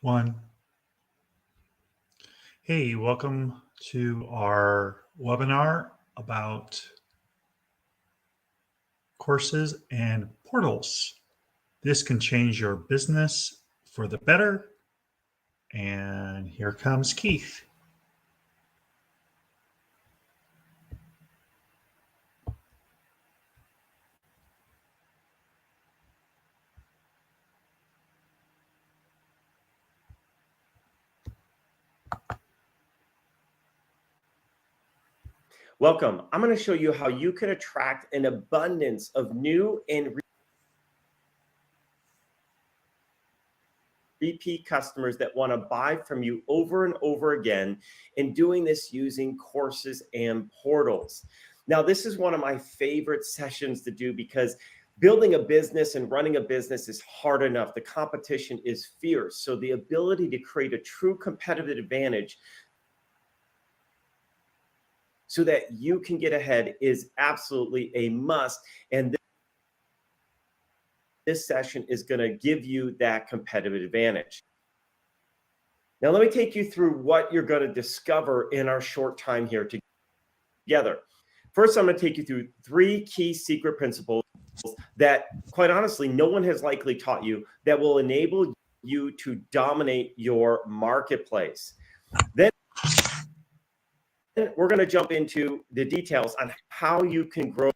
One. Hey, welcome to our webinar about courses and portals. This can change your business for the better. And here comes Keith. Welcome. I'm going to show you how you can attract an abundance of new and repeat customers that want to buy from you over and over again, and doing this using courses and portals. Now, this is one of my favorite sessions to do because building a business and running a business is hard enough. The competition is fierce. So the ability to create a true competitive advantage so that you can get ahead is absolutely a must. And this session is going to give you that competitive advantage. Now, let me take you through what you're going to discover in our short time here together. First, I'm going to take you through 3 key secret principles that, quite honestly, no one has likely taught you that will enable you to dominate your marketplace. Then we're going to jump into the details on how you can grow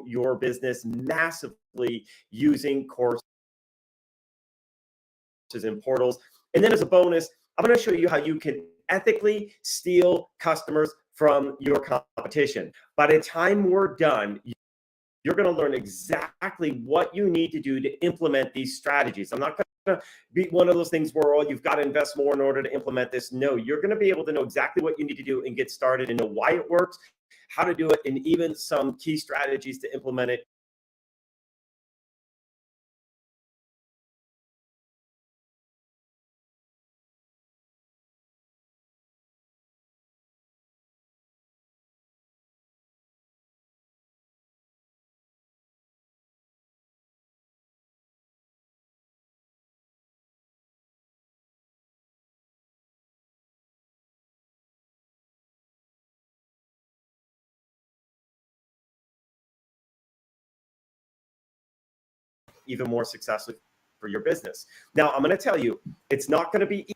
your business massively using courses and portals. And then as a bonus, I'm going to show you how you can ethically steal customers from your competition. By the time we're done, you're going to learn exactly what you need to do to implement these strategies. I'm not going to be one of those things where, oh, you've got to invest more in order to implement this. No, you're going to be able to know exactly what you need to do and get started and know why it works, how to do it, and even some key strategies to implement it. Even more successfully for your business. Now, I'm going to tell you, it's not going to be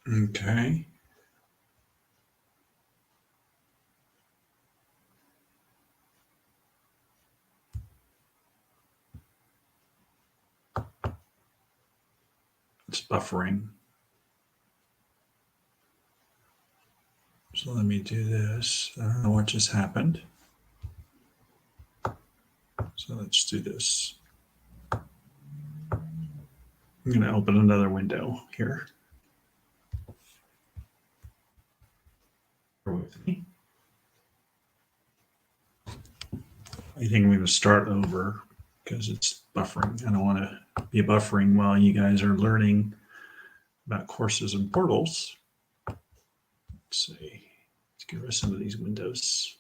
Okay. It's buffering. So let me do this. I don't know what just happened. So let's do this. I'm going to open another window here. Bear with me. I think I'm going to start over because it's buffering. I don't want to be buffering while you guys are learning about courses and portals. Let's see. Let's get rid of some of these windows.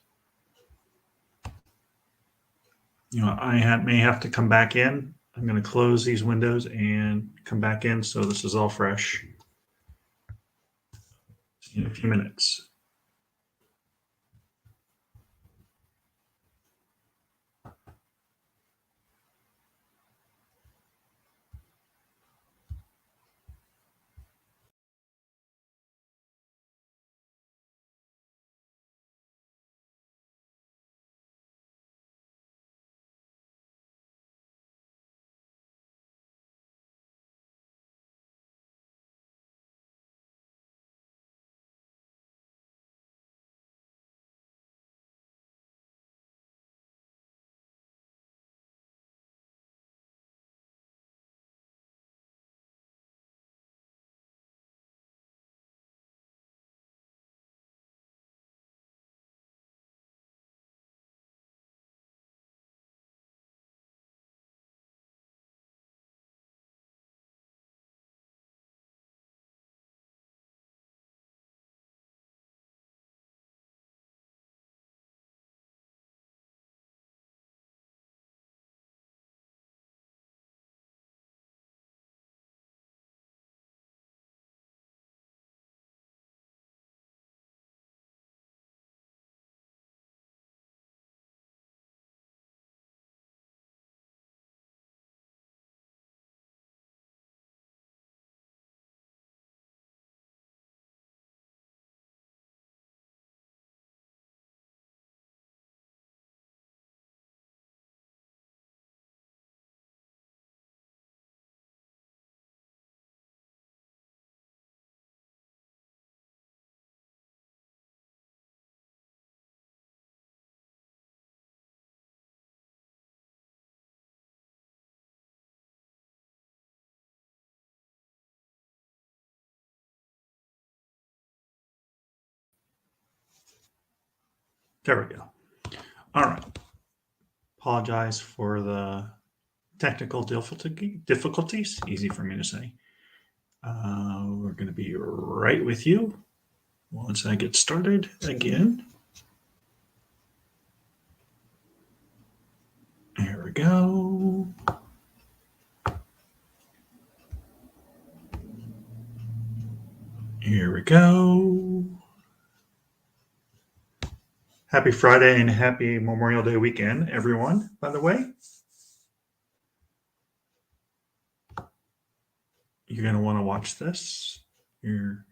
I may have to come back in. I'm going to close these windows and come back in so this is all fresh in a few minutes. There we go. All right. Apologize for the technical difficulties. Easy for me to say. We're going to be right with you once I get started again. Here we go. Here we go. Happy Friday and happy Memorial Day weekend, everyone, by the way. You're going to want to watch this. You're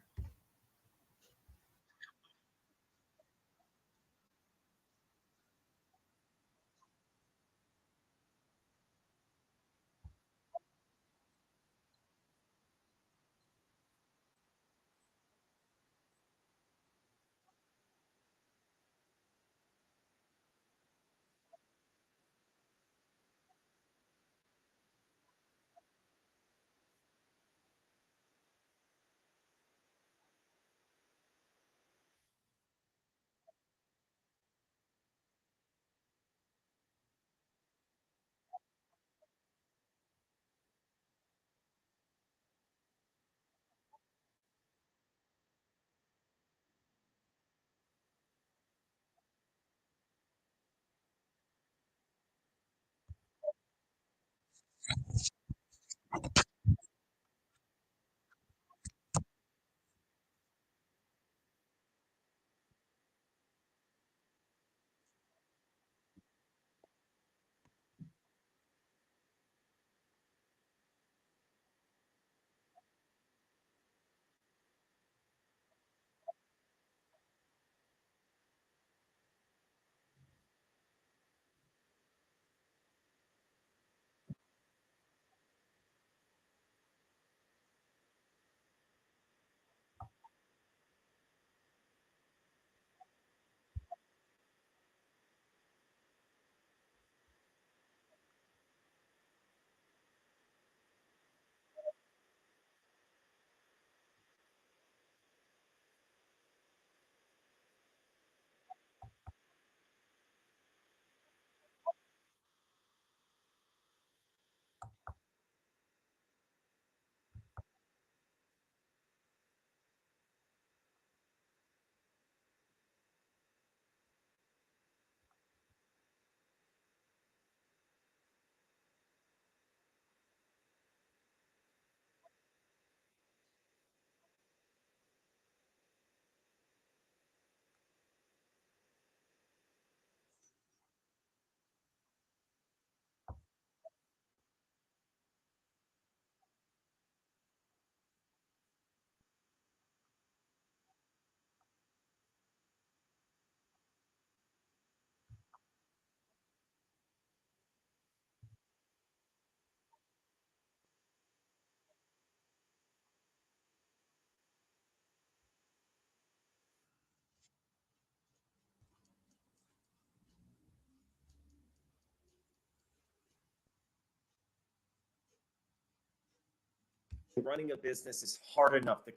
running a business is hard enough to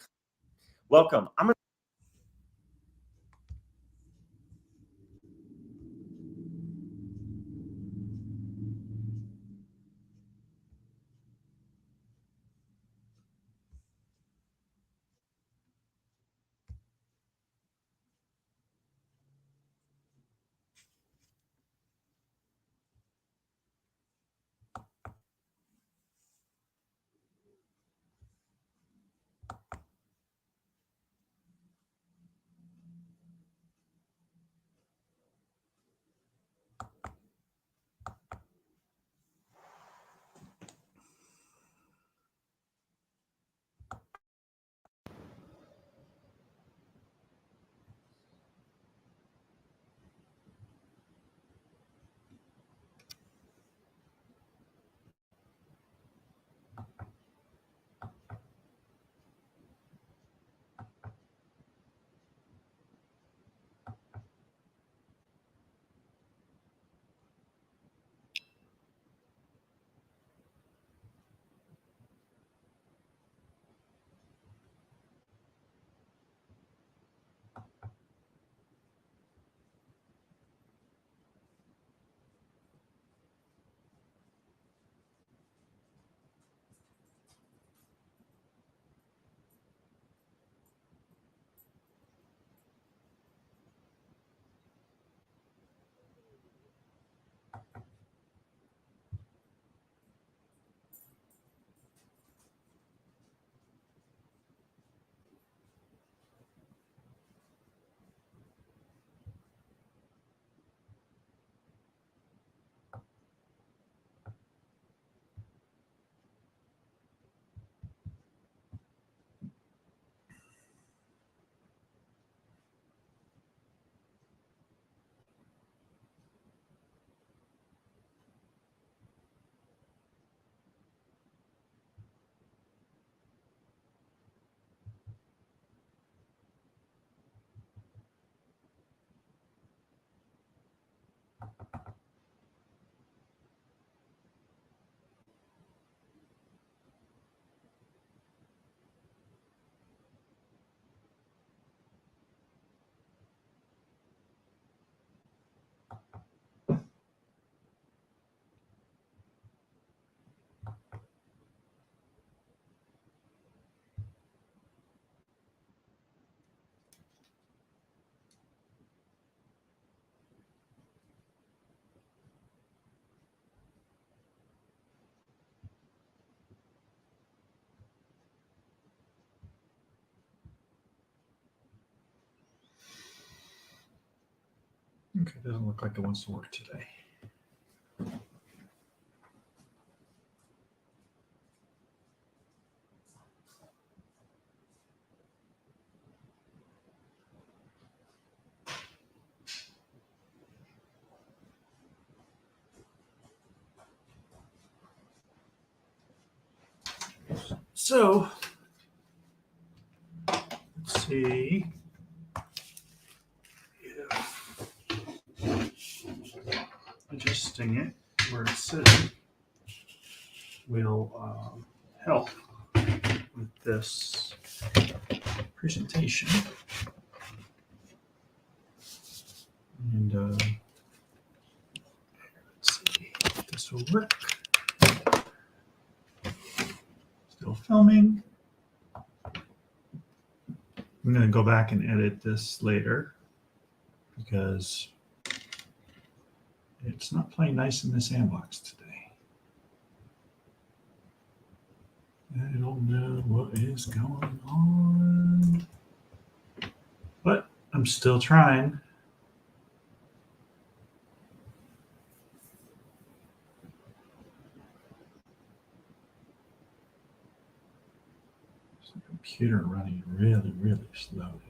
welcome. I'm going Okay, doesn't look like it wants to work today. So, let's see if adjusting it where it's sitting will help with this presentation. And let's see if this will work. Still filming. I'm going to go back and edit this later because it's not playing nice in the sandbox today. I don't know what is going on, but I'm still trying. It's the computer running really, really slow today.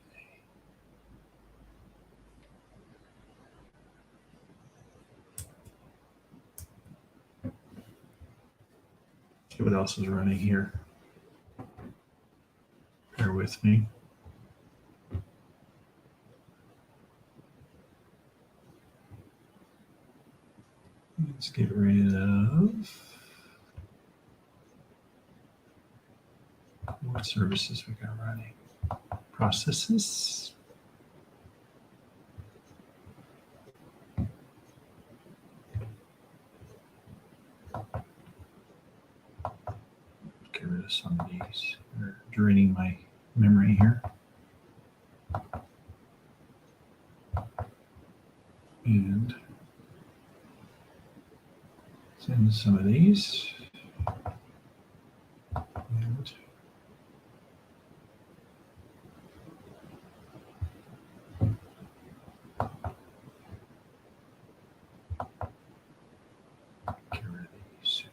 See what else is running here. Bear with me. Let's get rid of what services we got running. Processes. Get rid of some of these. They're draining my memory here. And send some of these. And get rid of these.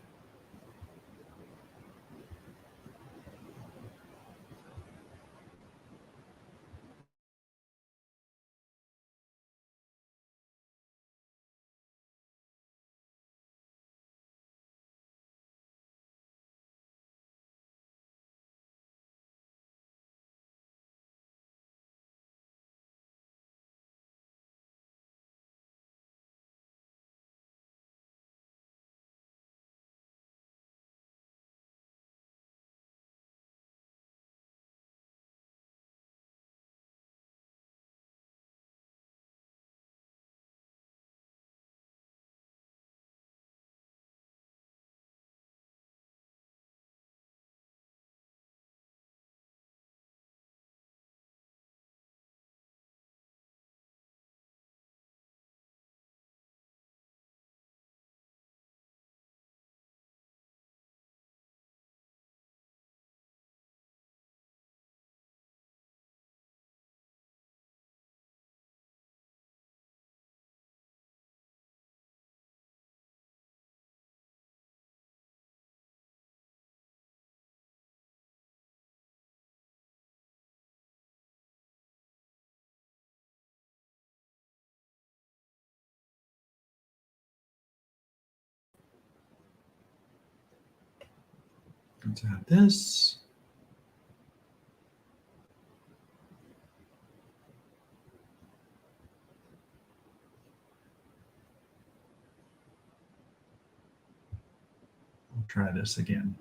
Let's add this. We'll try this again.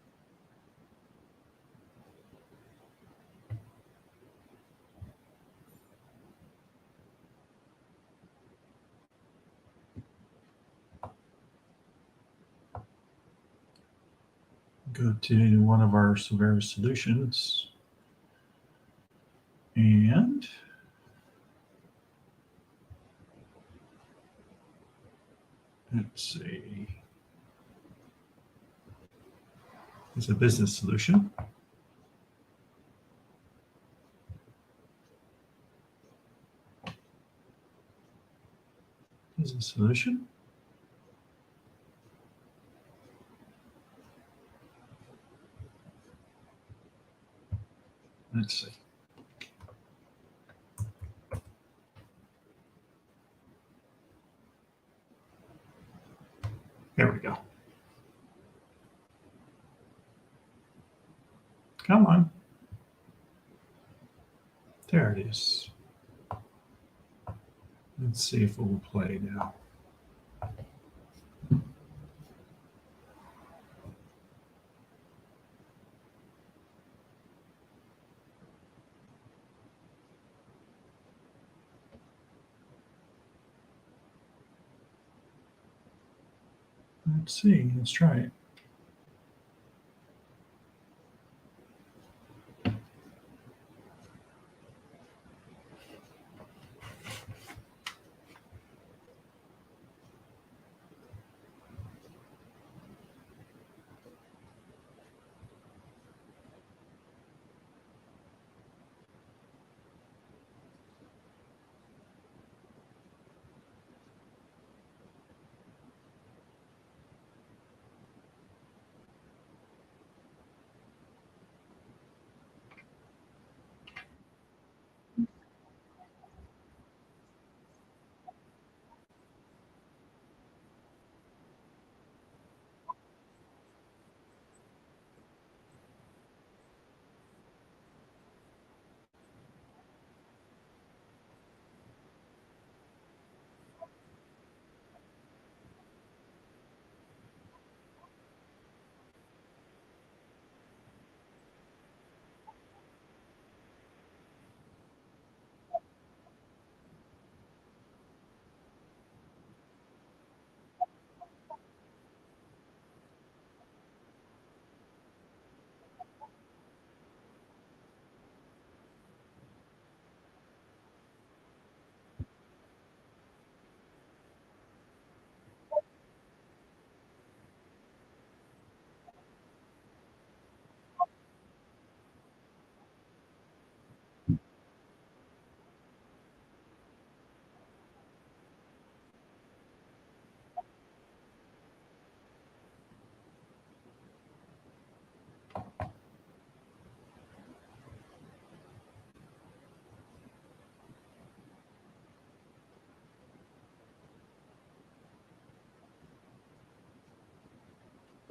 Go to one of our various solutions and let's see. It's a business solution. Business solution. Let's see. There we go. Come on. There it is. Let's see if it will play now. Let's see. Let's try it.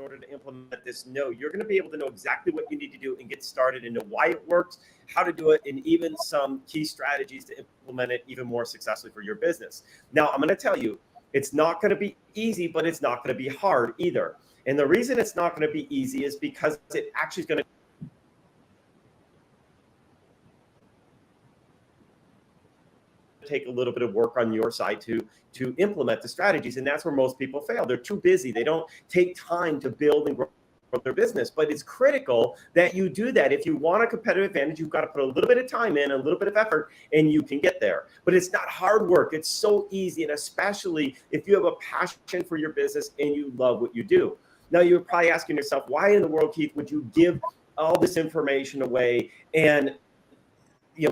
order to implement this. No, you're going to be able to know exactly what you need to do and get started and know why it works, how to do it, and even some key strategies to implement it even more successfully for your business. Now, I'm going to tell you, it's not going to be easy, but it's not going to be hard either. And the reason it's not going to be easy is because it actually is going to take a little bit of work on your side to implement the strategies. And that's where most people fail. They're too busy. They don't take time to build and grow their business. But it's critical that you do that. If you want a competitive advantage, you've got to put a little bit of time in, a little bit of effort, and you can get there. But it's not hard work. It's so easy. And especially if you have a passion for your business and you love what you do. Now, you're probably asking yourself, why in the world, Keith, would you give all this information away and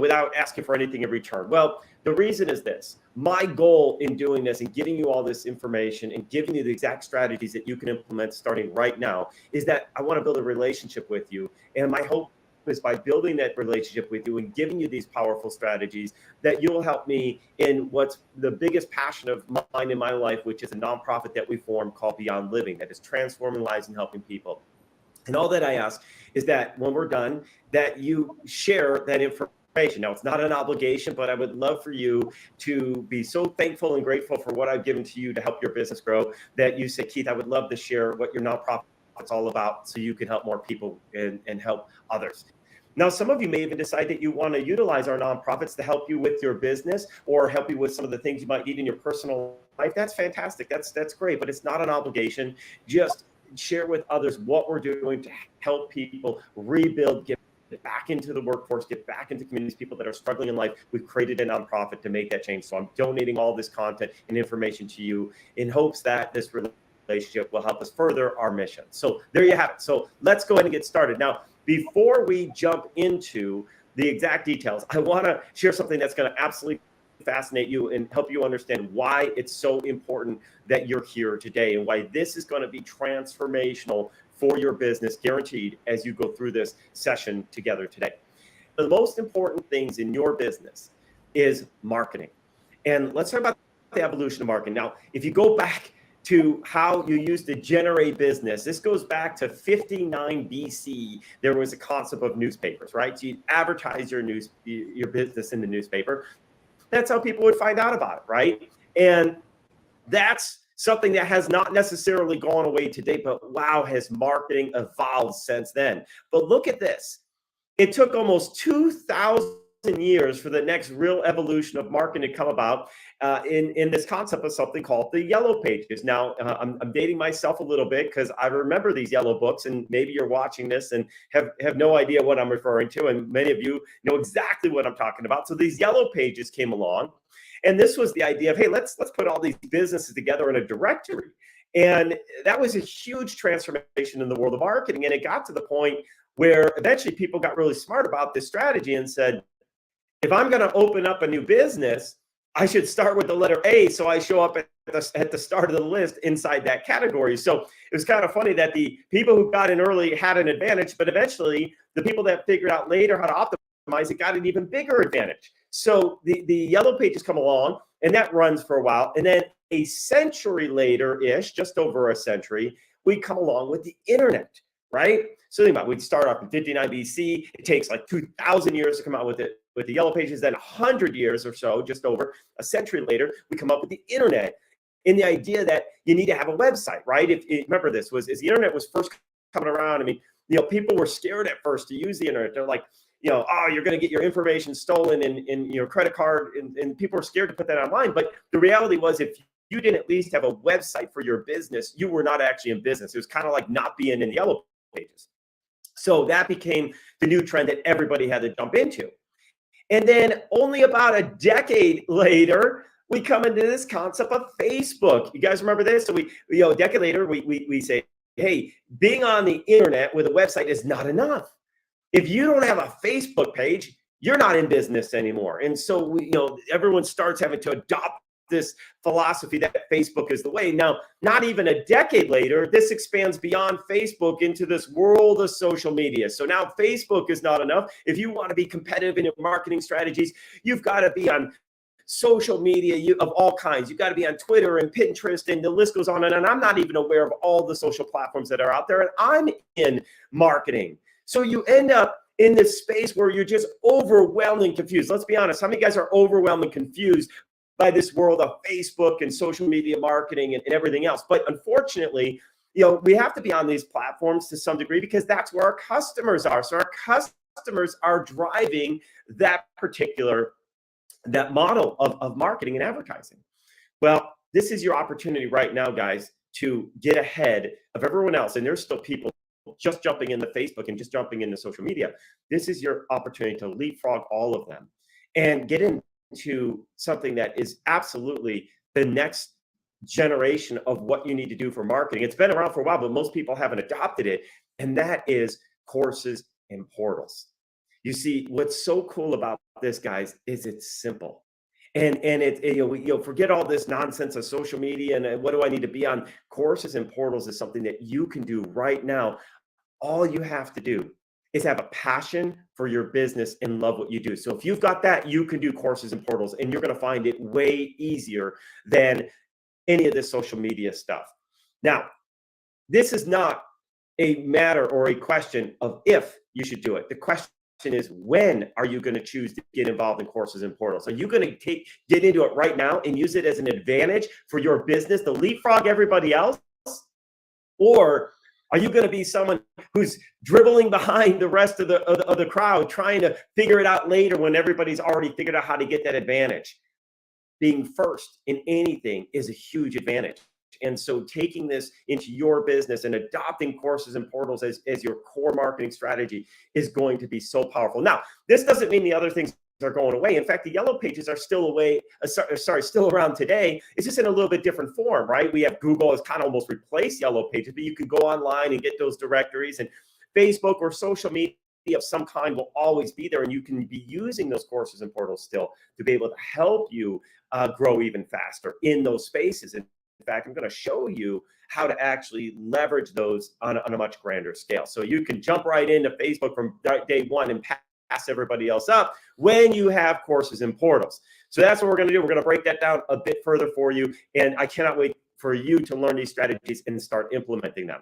without asking for anything in return? Well, the reason is this. My goal in doing this and giving you all this information and giving you the exact strategies that you can implement starting right now is that I want to build a relationship with you. And my hope is by building that relationship with you and giving you these powerful strategies that you'll help me in what's the biggest passion of mine in my life, which is a nonprofit that we formed called Beyond Living, that is transforming lives and helping people. And all that I ask is that when we're done, that you share that information. Now, it's not an obligation, but I would love for you to be so thankful and grateful for what I've given to you to help your business grow that you say, Keith, I would love to share what your nonprofit's all about so you can help more people and help others. Now, some of you may even decide that you want to utilize our nonprofits to help you with your business or help you with some of the things you might need in your personal life. That's fantastic. That's great, but it's not an obligation. Just share with others what we're doing to help people rebuild, get back into the workforce, get back into communities, people that are struggling in life. We've created a nonprofit to make that change. So I'm donating all this content and information to you in hopes that this relationship will help us further our mission. So there you have it. So let's go ahead and get started. Now, before we jump into the exact details, I want to share something that's going to absolutely fascinate you and help you understand why it's so important that you're here today and why this is going to be transformational for your business, guaranteed, as you go through this session together today. The most important things in your business is marketing. And let's talk about the evolution of marketing. Now, if you go back to how you used to generate business, this goes back to 59 BC. There was a concept of newspapers, right? So you'd advertise your business in the newspaper. That's how people would find out about it, right? And that's something that has not necessarily gone away today, but wow, has marketing evolved since then. But look at this. It took almost 2,000 years for the next real evolution of marketing to come about in this concept of something called the Yellow Pages. Now, I'm dating myself a little bit because I remember these yellow books, and maybe you're watching this and have no idea what I'm referring to, and many of you know exactly what I'm talking about. So these Yellow Pages came along. And this was the idea of, hey, let's put all these businesses together in a directory. And that was a huge transformation in the world of marketing. And it got to the point where eventually people got really smart about this strategy and said, if I'm going to open up a new business, I should start with the letter A so I show up at the start of the list inside that category. So it was kind of funny that the people who got in early had an advantage, but eventually the people that figured out later how to optimize it got an even bigger advantage. So the Yellow Pages come along, and that runs for a while. And then a century later-ish, just over a century, we come along with the internet, right? So think about it. We'd start off in 59 BC. It takes like 2,000 years to come out with it, with the Yellow Pages. Then 100 years or so, just over a century later, we come up with the internet. And the idea that you need to have a website, right? Remember this, as the internet was first coming around, I mean, people were scared at first to use the internet. They're like, oh, you're going to get your information stolen in your credit card. And people are scared to put that online. But the reality was, if you didn't at least have a website for your business, you were not actually in business. It was kind of like not being in the Yellow Pages. So that became the new trend that everybody had to jump into. And then only about a decade later, we come into this concept of Facebook. You guys remember this? So a decade later, we say, hey, being on the internet with a website is not enough. If you don't have a Facebook page, you're not in business anymore. And so everyone starts having to adopt this philosophy that Facebook is the way. Now, not even a decade later, this expands beyond Facebook into this world of social media. So now Facebook is not enough. If you want to be competitive in your marketing strategies, you've got to be on social media of all kinds. You got to be on Twitter and Pinterest, and the list goes on. And I'm not even aware of all the social platforms that are out there. And I'm in marketing. So you end up in this space where you're just overwhelmed and confused. Let's be honest. How many guys are overwhelmed and confused by this world of Facebook and social media marketing and everything else? But unfortunately, we have to be on these platforms to some degree because that's where our customers are. So our customers are driving that model of marketing and advertising. Well, this is your opportunity right now, guys, to get ahead of everyone else. And there's still people just jumping into Facebook and just jumping into social media. This is your opportunity to leapfrog all of them and get into something that is absolutely the next generation of what you need to do for marketing. It's been around for a while, but most people haven't adopted it. And that is courses and portals. You see, what's so cool about this, guys, is it's simple. And forget all this nonsense of social media and what do I need to be on. Courses and portals is something that you can do right now. All you have to do is have a passion for your business and love what you do. So if you've got that, you can do courses and portals, and you're going to find it way easier than any of this social media stuff. Now, this is not a matter or a question of if you should do it. The question is, when are you going to choose to get involved in courses and portals? Are you going to get into it right now and use it as an advantage for your business to leapfrog everybody else? Or are you going to be someone who's dribbling behind the rest of the crowd, trying to figure it out later when everybody's already figured out how to get that advantage? Being first in anything is a huge advantage. And so taking this into your business and adopting courses and portals as your core marketing strategy is going to be so powerful. Now, this doesn't mean the other things are going away. In fact, the yellow pages are still still around today. It's just in a little bit different form, right? We have Google has kind of almost replaced yellow pages, but you can go online and get those directories, and Facebook or social media of some kind will always be there, and you can be using those courses and portals still to be able to help you grow even faster in those spaces. And in fact, I'm going to show you how to actually leverage those on a much grander scale. So you can jump right into Facebook from day one and pass everybody else up when you have courses and portals. So that's what we're going to do. We're going to break that down a bit further for you. And I cannot wait for you to learn these strategies and start implementing them.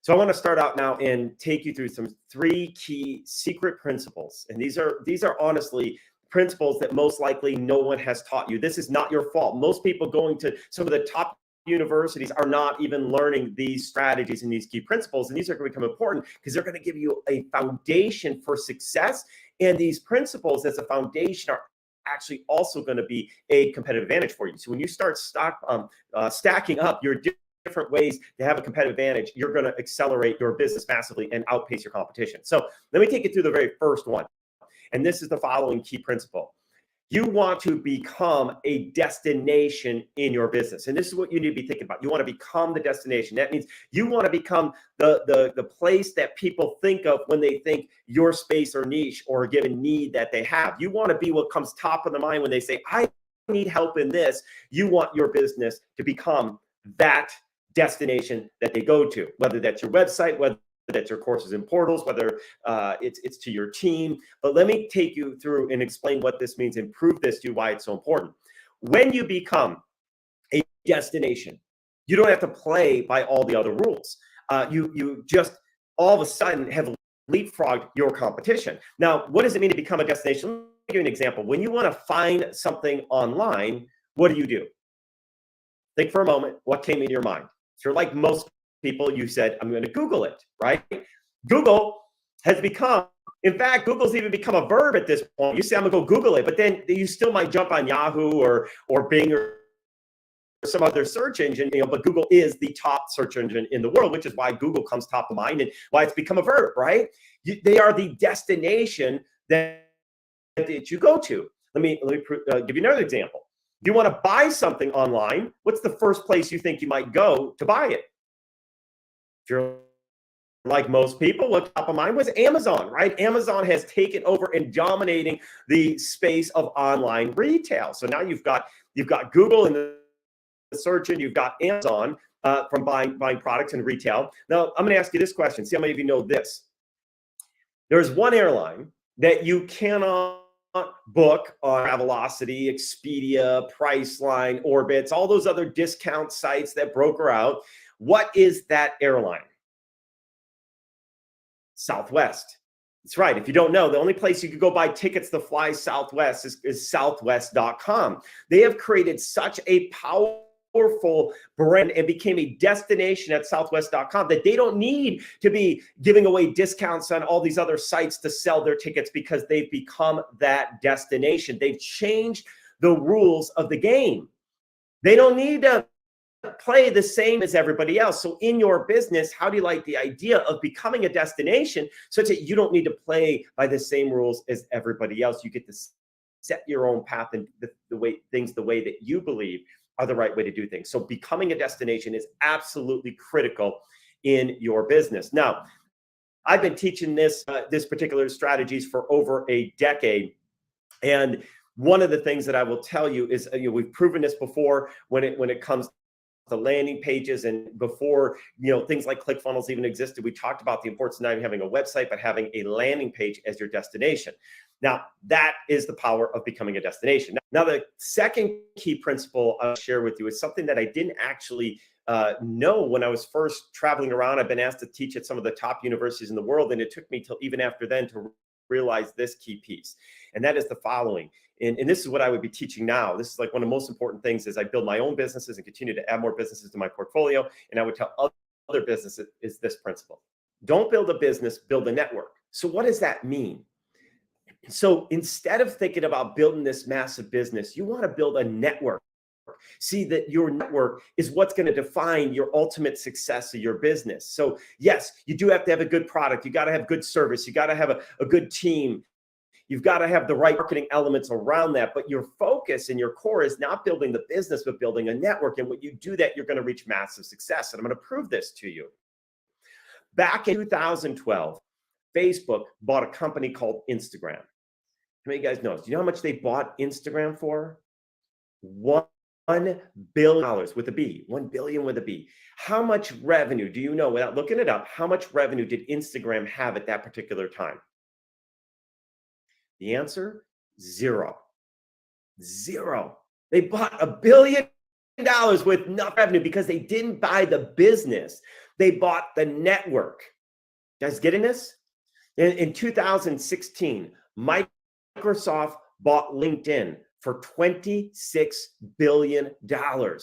So I want to start out now and take you through some 3 key secret principles. And these are honestly principles that most likely no one has taught you. This is not your fault. Most people going to some of the top universities are not even learning these strategies and these key principles. And these are going to become important because they're going to give you a foundation for success. And these principles as a foundation are actually also going to be a competitive advantage for you. So when you start stacking up your different ways to have a competitive advantage, you're going to accelerate your business massively and outpace your competition. So let me take you through the very first one. And this is the following key principle. You want to become a destination in your business. And this is what you need to be thinking about. You want to become the destination. That means you want to become the place that people think of when they think your space or niche or a given need that they have. You want to be what comes top of the mind when they say, I need help in this. You want your business to become that destination that they go to, whether that's your website, whether that's your courses and portals, whether it's to your team. But let me take you through and explain what this means and prove this to you why it's so important. When you become a destination, you don't have to play by all the other rules. You just all of a sudden have leapfrogged your competition. Now, what does it mean to become a destination? Let me give you an example. When you want to find something online, what do? Think for a moment, what came into your mind? If you're like most people, you said, I'm going to Google it, right? Google has become, in fact, Google's even become a verb at this point. You say, I'm going to go Google it, but then you still might jump on Yahoo or Bing or some other search engine, but Google is the top search engine in the world, which is why Google comes top of mind and why it's become a verb, right? They are the destination that you go to. Let me give you another example. If you want to buy something online, what's the first place you think you might go to buy it? If you're like most people, what top of mind was Amazon, right? Amazon has taken over and dominating the space of online retail. So now you've got Google in the search engine, you've got Amazon from buying products in retail. Now I'm going to ask you this question. See how many of you know this. There's one airline that you cannot book on Travelocity, Expedia, Priceline, Orbitz, all those other discount sites that broker out. What is that airline? Southwest. That's right. If you don't know, the only place you could go buy tickets to fly Southwest is southwest.com. They have created such a powerful brand and became a destination at southwest.com that they don't need to be giving away discounts on all these other sites to sell their tickets, because they've become that destination. They've changed the rules of the game. They don't need to play the same as everybody else. So in your business, how do you like the idea of becoming a destination such that you don't need to play by the same rules as everybody else? You get to set your own path and the way that you believe are the right way to do things. So becoming a destination is absolutely critical in your business. Now, I've been teaching this particular strategies for over a decade. And one of the things that I will tell you is, we've proven this before when it comes to landing pages, and before things like ClickFunnels even existed, we talked about the importance of not even having a website, but having a landing page as your destination. Now, that is the power of becoming a destination. Now, the second key principle I'll share with you is something that I didn't actually know when I was first traveling around. I've been asked to teach at some of the top universities in the world, and it took me till even after then to realize this key piece, and that is the following. And this is what I would be teaching now. This is like one of the most important things as I build my own businesses and continue to add more businesses to my portfolio. And I would tell other businesses is this principle. Don't build a business, build a network. So what does that mean? So instead of thinking about building this massive business, you want to build a network. See that your network is what's going to define your ultimate success of your business. So yes, you do have to have a good product. You got to have good service. You got to have a good team. You've got to have the right marketing elements around that. But your focus and your core is not building the business, but building a network. And when you do that, you're going to reach massive success. And I'm going to prove this to you. Back in 2012, Facebook bought a company called Instagram. How many of you guys know? Do you know how much they bought Instagram for? $1 billion with a B. 1 billion with a B. How much revenue do you know, without looking it up, how much revenue did Instagram have at that particular time? The answer, zero. Zero. They bought $1 billion with no revenue because they didn't buy the business. They bought the network. You guys getting this? In 2016, Microsoft bought LinkedIn for $26 billion. Now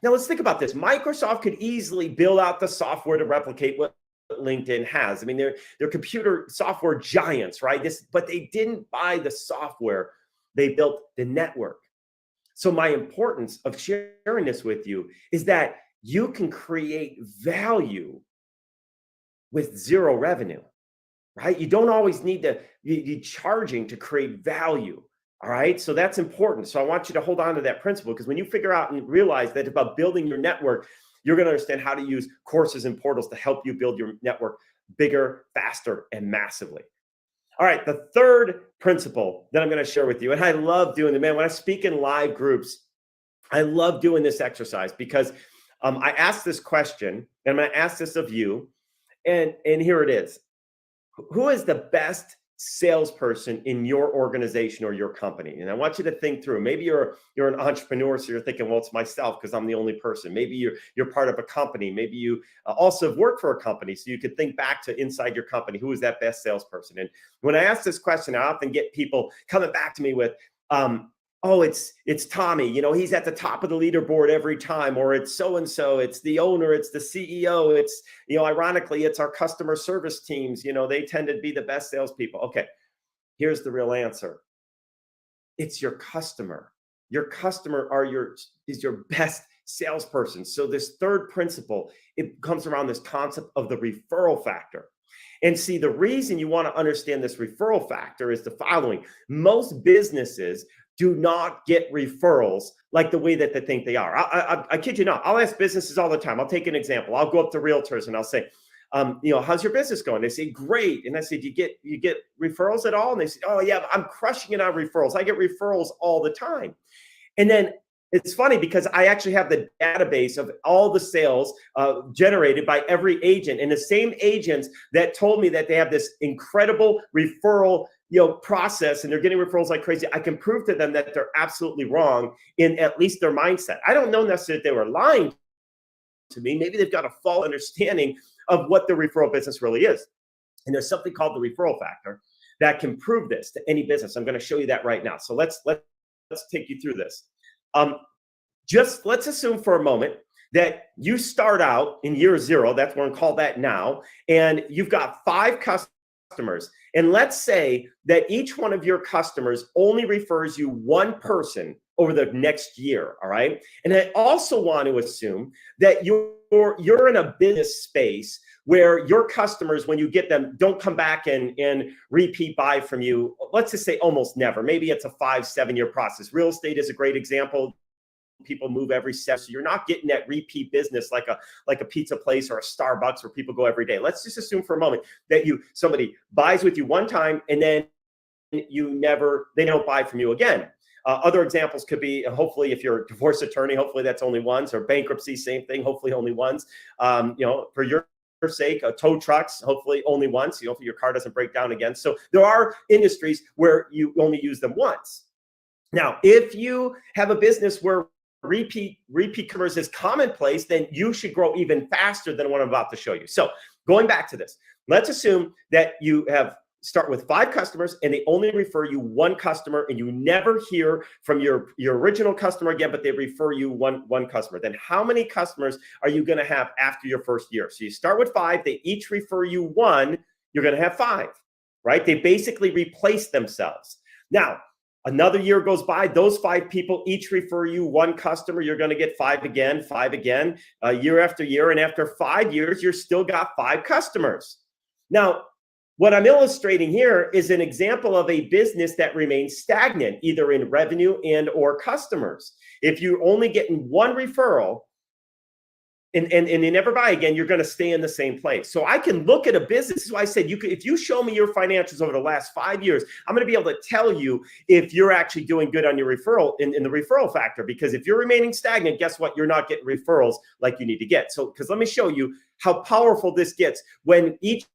let's think about this. Microsoft could easily build out the software to replicate what LinkedIn has. I mean, they're computer software giants, right? But they didn't buy the software. They built the network. So my importance of sharing this with you is that you can create value with zero revenue, right? You don't always need to be charging to create value. All right. So that's important. So I want you to hold on to that principle, because when you figure out and realize that about building your network, you're going to understand how to use courses and portals to help you build your network bigger, faster, and massively. All right. The third principle that I'm going to share with you, and I love doing it, man, when I speak in live groups, I love doing this exercise because I asked this question, and I'm going to ask this of you. And here it is. Who is the best salesperson in your organization or your company? And I want you to think through. Maybe you're an entrepreneur, so you're thinking, well, it's myself because I'm the only person. Maybe you're part of a company. Maybe you also have worked for a company, so you could think back to inside your company. Who is that best salesperson? And when I ask this question, I often get people coming back to me with, oh, it's Tommy. He's at the top of the leaderboard every time, or it's so-and-so, it's the owner, it's the CEO, it's, ironically, it's our customer service teams. They tend to be the best salespeople. Okay, here's the real answer. It's your customer. Your customer is your best salesperson. So this third principle, it comes around this concept of the referral factor. And see, the reason you want to understand this referral factor is the following. Most businesses do not get referrals like the way that they think they are. I kid you not. I'll ask businesses all the time. I'll take an example. I'll go up to realtors and I'll say, how's your business going? They say, great. And I say, do you get referrals at all? And they say, oh yeah, I'm crushing it on referrals. I get referrals all the time. And then it's funny because I actually have the database of all the sales generated by every agent, and the same agents that told me that they have this incredible referral process and they're getting referrals like crazy, I can prove to them that they're absolutely wrong in at least their mindset. I don't know necessarily that they were lying to me. Maybe they've got a false understanding of what the referral business really is. And there's something called the referral factor that can prove this to any business. I'm going to show you that right now. So let's take you through this. Just let's assume for a moment that you start out in year 0. That's what we're going to call that now. And you've got 5 customers. And let's say that each one of your customers only refers you one person over the next year. All right. And I also want to assume that you're in a business space where your customers, when you get them, don't come back and repeat buy from you. Let's just say almost never. Maybe it's a 5-7 year process. Real estate is a great example. People move every step, so you're not getting that repeat business like a pizza place or a Starbucks where people go every day. Let's just assume for a moment that somebody buys with you one time and then they don't buy from you again. Other examples could be, hopefully, if you're a divorce attorney, hopefully that's only once, or bankruptcy, same thing, hopefully only once. For your sake, tow trucks, hopefully only once. Hopefully your car doesn't break down again. So there are industries where you only use them once. Now, if you have a business where repeat customers is commonplace, then you should grow even faster than what I'm about to show you. So going back to this, let's assume that you start with 5 customers and they only refer you one customer and you never hear from your original customer again, but they refer you one customer. Then how many customers are you going to have after your first year? So you start with 5, they each refer you one, you're going to have 5, right? They basically replace themselves. Now, another year goes by, those 5 people each refer you one customer, you're going to get 5 again, year after year. And after 5 years, you're still got 5 customers. Now, what I'm illustrating here is an example of a business that remains stagnant, either in revenue and or customers. If you're only getting one referral and they never buy again, you're going to stay in the same place. So I can look at a business. This is why I said if you show me your financials over the last 5 years, I'm going to be able to tell you if you're actually doing good on your referral in the referral factor. Because if you're remaining stagnant, guess what? You're not getting referrals like you need to get. So because let me show you how powerful this gets when each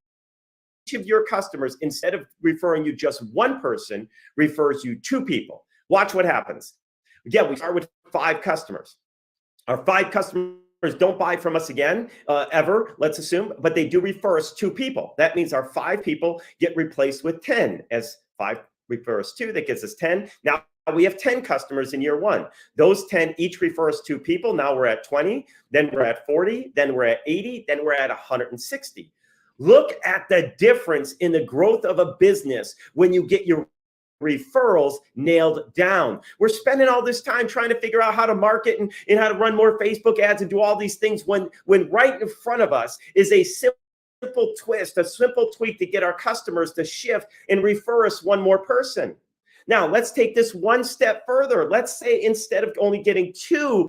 of your customers, instead of referring you just one person, refers you 2 people. Watch what happens. Again, we start with 5 customers. Our 5 customers don't buy from us again, ever, let's assume, but they do refer us 2 people. That means our 5 people get replaced with 10. As 5 refer us 2, that gives us 10. Now we have 10 customers in year 1. Those 10 each refer us 2 people. Now we're at 20, then we're at 40, then we're at 80, then we're at 160. Look at the difference in the growth of a business when you get your referrals nailed down. We're spending all this time trying to figure out how to market and how to run more Facebook ads and do all these things when right in front of us is a simple twist, a simple tweak to get our customers to shift and refer us one more person. Now, let's take this one step further. Let's say instead of only getting 2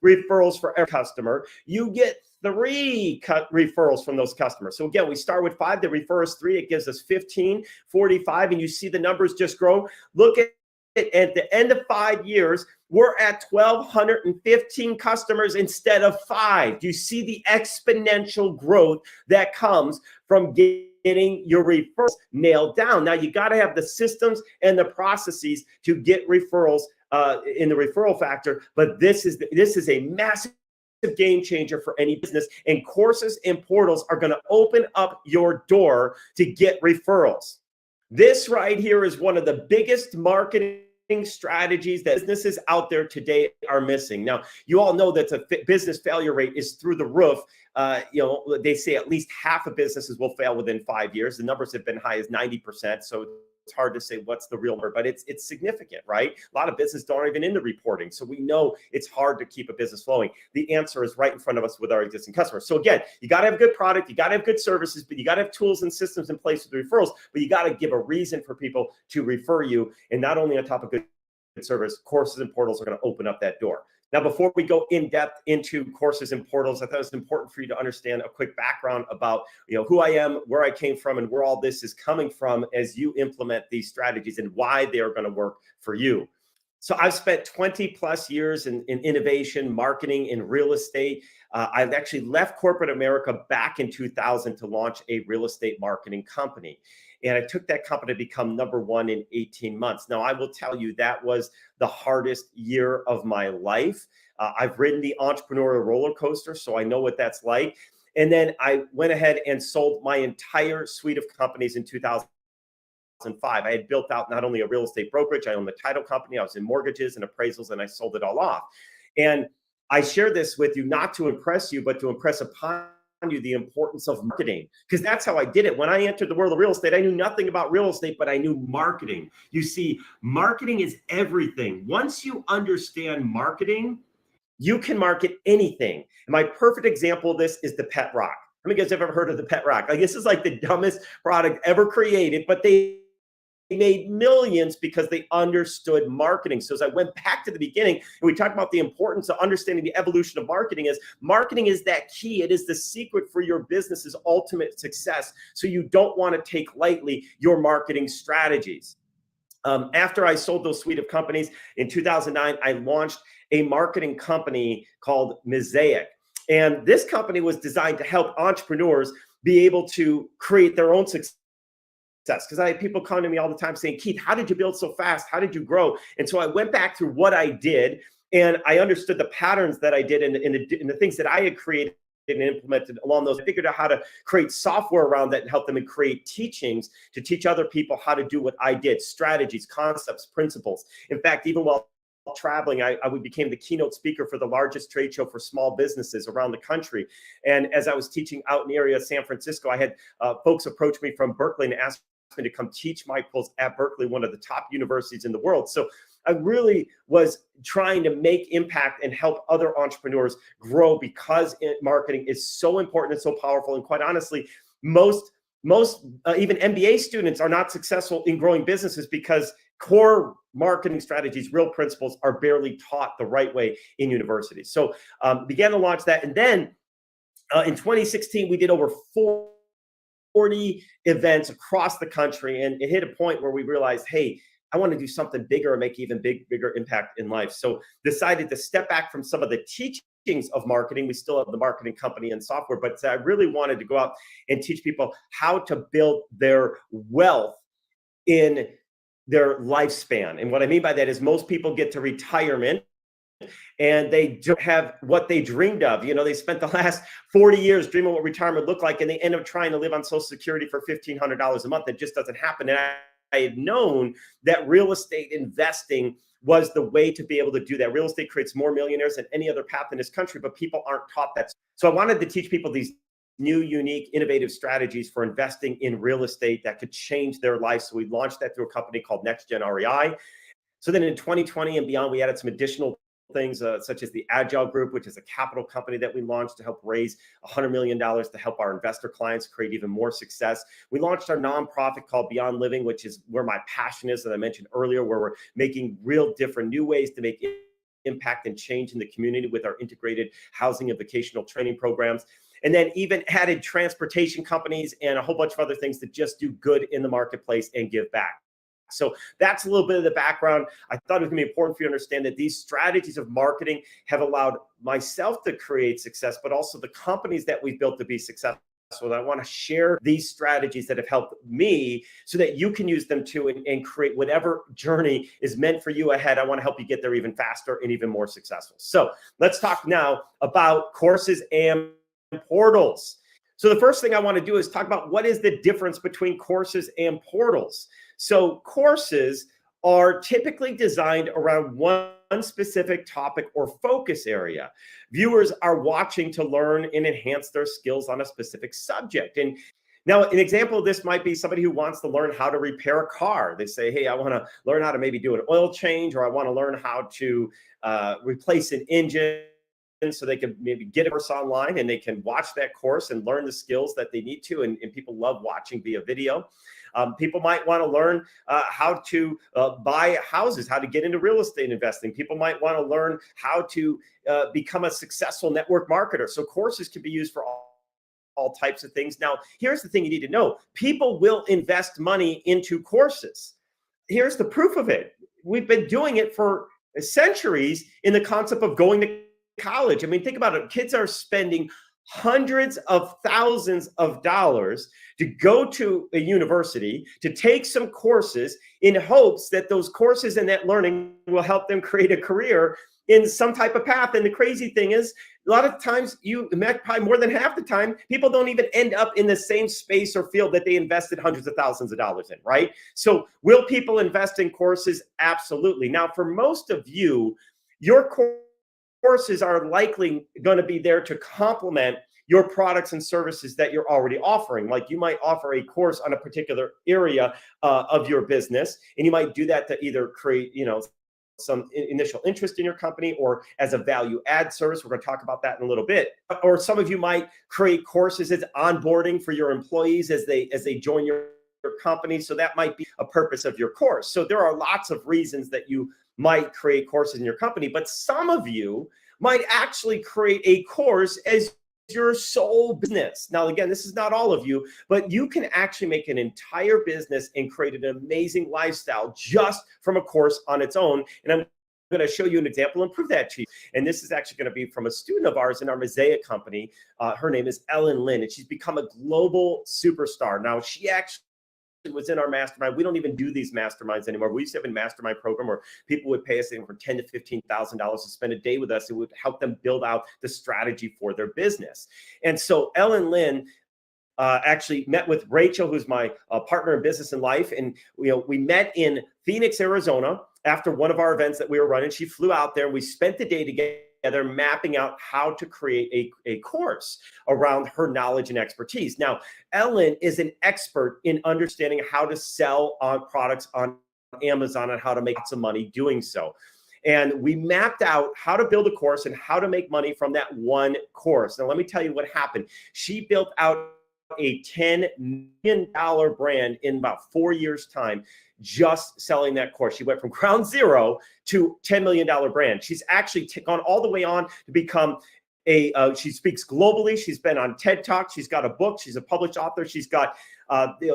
referrals for every customer, you get 3 referrals from those customers. So again, we start with 5, they refer us 3, it gives us 15, 45, and you see the numbers just grow. Look at it, at the end of 5 years, we're at 1,215 customers instead of 5. Do you see the exponential growth that comes from getting your referrals nailed down? Now you got to have the systems and the processes to get referrals in the referral factor, but this is a massive game changer for any business, and courses and portals are going to open up your door to get referrals. This right here is one of the biggest marketing strategies that businesses out there today are missing. Now, you all know that the business failure rate is through the roof. They say at least half of businesses will fail within 5 years. The numbers have been high as 90%. So it's hard to say what's the real number, but it's significant, right? A lot of businesses aren't even into reporting. So we know it's hard to keep a business flowing. The answer is right in front of us with our existing customers. So again, you got to have a good product, you got to have good services, but you got to have tools and systems in place with the referrals, but you got to give a reason for people to refer you. And not only on top of good service, courses and portals are going to open up that door. Now, before we go in depth into courses and portals, I thought it was important for you to understand a quick background about who I am, where I came from, and where all this is coming from as you implement these strategies and why they are going to work for you. So I've spent 20 plus years in innovation, marketing, in real estate. I've actually left corporate America back in 2000 to launch a real estate marketing company. And I took that company to become number one in 18 months. Now, I will tell you that was the hardest year of my life. I've ridden the entrepreneurial roller coaster, so I know what that's like. And then I went ahead and sold my entire suite of companies in 2005. I had built out not only a real estate brokerage, I owned the title company, I was in mortgages and appraisals, and I sold it all off. And I share this with you not to impress you, but to impress upon you the importance of marketing, because that's how I did it. When I entered the world of real estate, I knew nothing about real estate, but I knew marketing. You see, marketing is everything. Once you understand marketing, you can market anything. And my perfect example of this is the Pet Rock. How many of you guys have ever heard of the Pet Rock? Like, this is like the dumbest product ever created, but they made millions because they understood marketing. So as I went back to the beginning and we talked about the importance of understanding the evolution of marketing is that key. It is the secret for your business's ultimate success. So you don't want to take lightly your marketing strategies. After I sold those suite of companies in 2009, I launched a marketing company called Mosaic. And this company was designed to help entrepreneurs be able to create their own success. Because I had people come to me all the time saying, Keith, how did you build so fast? How did you grow? And so I went back through what I did, and I understood the patterns that I did and the things that I had created and implemented along those. I figured out how to create software around that and help them and create teachings to teach other people how to do what I did, strategies, concepts, principles. In fact, even while traveling, I became the keynote speaker for the largest trade show for small businesses around the country. And as I was teaching out in the area of San Francisco, I had folks approach me from Berkeley and ask me to come teach my course at Berkeley, one of the top universities in the world. So I really was trying to make impact and help other entrepreneurs grow, because marketing is so important and so powerful. And quite honestly, most even MBA students are not successful in growing businesses because core marketing strategies, real principles, are barely taught the right way in universities. So began to launch that. And then in 2016, we did over 40 events across the country. And it hit a point where we realized, hey, I want to do something bigger and make even bigger impact in life. So decided to step back from some of the teachings of marketing. We still have the marketing company and software, but I really wanted to go out and teach people how to build their wealth in their lifespan. And what I mean by that is most people get to retirement and they don't have what they dreamed of. You know, they spent the last 40 years dreaming what retirement looked like, and they end up trying to live on Social Security for $1,500 a month. That just doesn't happen. And I had known that real estate investing was the way to be able to do that. Real estate creates more millionaires than any other path in this country, but people aren't taught that. So I wanted to teach people these new, unique, innovative strategies for investing in real estate that could change their life. So we launched that through a company called Next Gen REI. So then in 2020 and beyond, we added some additional things such as the Agile Group, which is a capital company that we launched to help raise $100 million to help our investor clients create even more success. We launched our nonprofit called Beyond Living, which is where my passion is, that I mentioned earlier, where we're making real different new ways to make impact and change in the community with our integrated housing and vocational training programs. And then even added transportation companies and a whole bunch of other things that just do good in the marketplace and give back. So that's a little bit of the background. I thought it was going to be important for you to understand that these strategies of marketing have allowed myself to create success, but also the companies that we've built to be successful. So I want to share these strategies that have helped me so that you can use them too and create whatever journey is meant for you ahead. I want to help you get there even faster and even more successful. So let's talk now about courses and portals. So the first thing I want to do is talk about what is the difference between courses and portals. So courses are typically designed around one specific topic or focus area. Viewers are watching to learn and enhance their skills on a specific subject. And now an example of this might be somebody who wants to learn how to repair a car. They say, hey, I want to learn how to maybe do an oil change, or I want to learn how to replace an engine. So they can maybe get a course online and they can watch that course and learn the skills that they need to. And people love watching via video. People might want to learn how to buy houses, how to get into real estate investing. People might want to learn how to become a successful network marketer. So courses can be used for all types of things. Now, here's the thing you need to know. People will invest money into courses. Here's the proof of it. We've been doing it for centuries in the concept of going to college. I mean, think about it. Kids are spending hundreds of thousands of dollars to go to a university to take some courses in hopes that those courses and that learning will help them create a career in some type of path. And the crazy thing is, a lot of times, probably more than half the time, people don't even end up in the same space or field that they invested hundreds of thousands of dollars in, right? So will people invest in courses? Absolutely. Now, for most of you, your courses are likely going to be there to complement your products and services that you're already offering. Like you might offer a course on a particular area of your business, and you might do that to either create, some initial interest in your company or as a value add service. We're going to talk about that in a little bit. Or some of you might create courses as onboarding for your employees as they join your company. So that might be a purpose of your course. So there are lots of reasons that you might create courses in your company, but some of you might actually create a course as your sole business. Now, again, this is not all of you, but you can actually make an entire business and create an amazing lifestyle just from a course on its own. And I'm going to show you an example and prove that to you. And this is actually going to be from a student of ours in our Mosaic company. Her name is Ellen Lynn, and she's become a global superstar. Now, she actually was in our mastermind. We don't even do these masterminds anymore. We used to have a mastermind program where people would pay us for $10,000 to $15,000 to spend a day with us. It would help them build out the strategy for their business. And so Ellen Lynn actually met with Rachel, who's my partner in business and life. And we met in Phoenix, Arizona after one of our events that we were running. She flew out there and we spent the day together mapping out how to create a course around her knowledge and expertise. Now, Ellen is an expert in understanding how to sell on products on Amazon and how to make some money doing so. And we mapped out how to build a course and how to make money from that one course. Now, let me tell you what happened. She built out a $10 million brand in about 4 years' time, just selling that course. She went from ground zero to $10 million brand. She's actually gone all the way on to become she speaks globally. She's been on TED Talk. She's got a book. She's a published author. She's got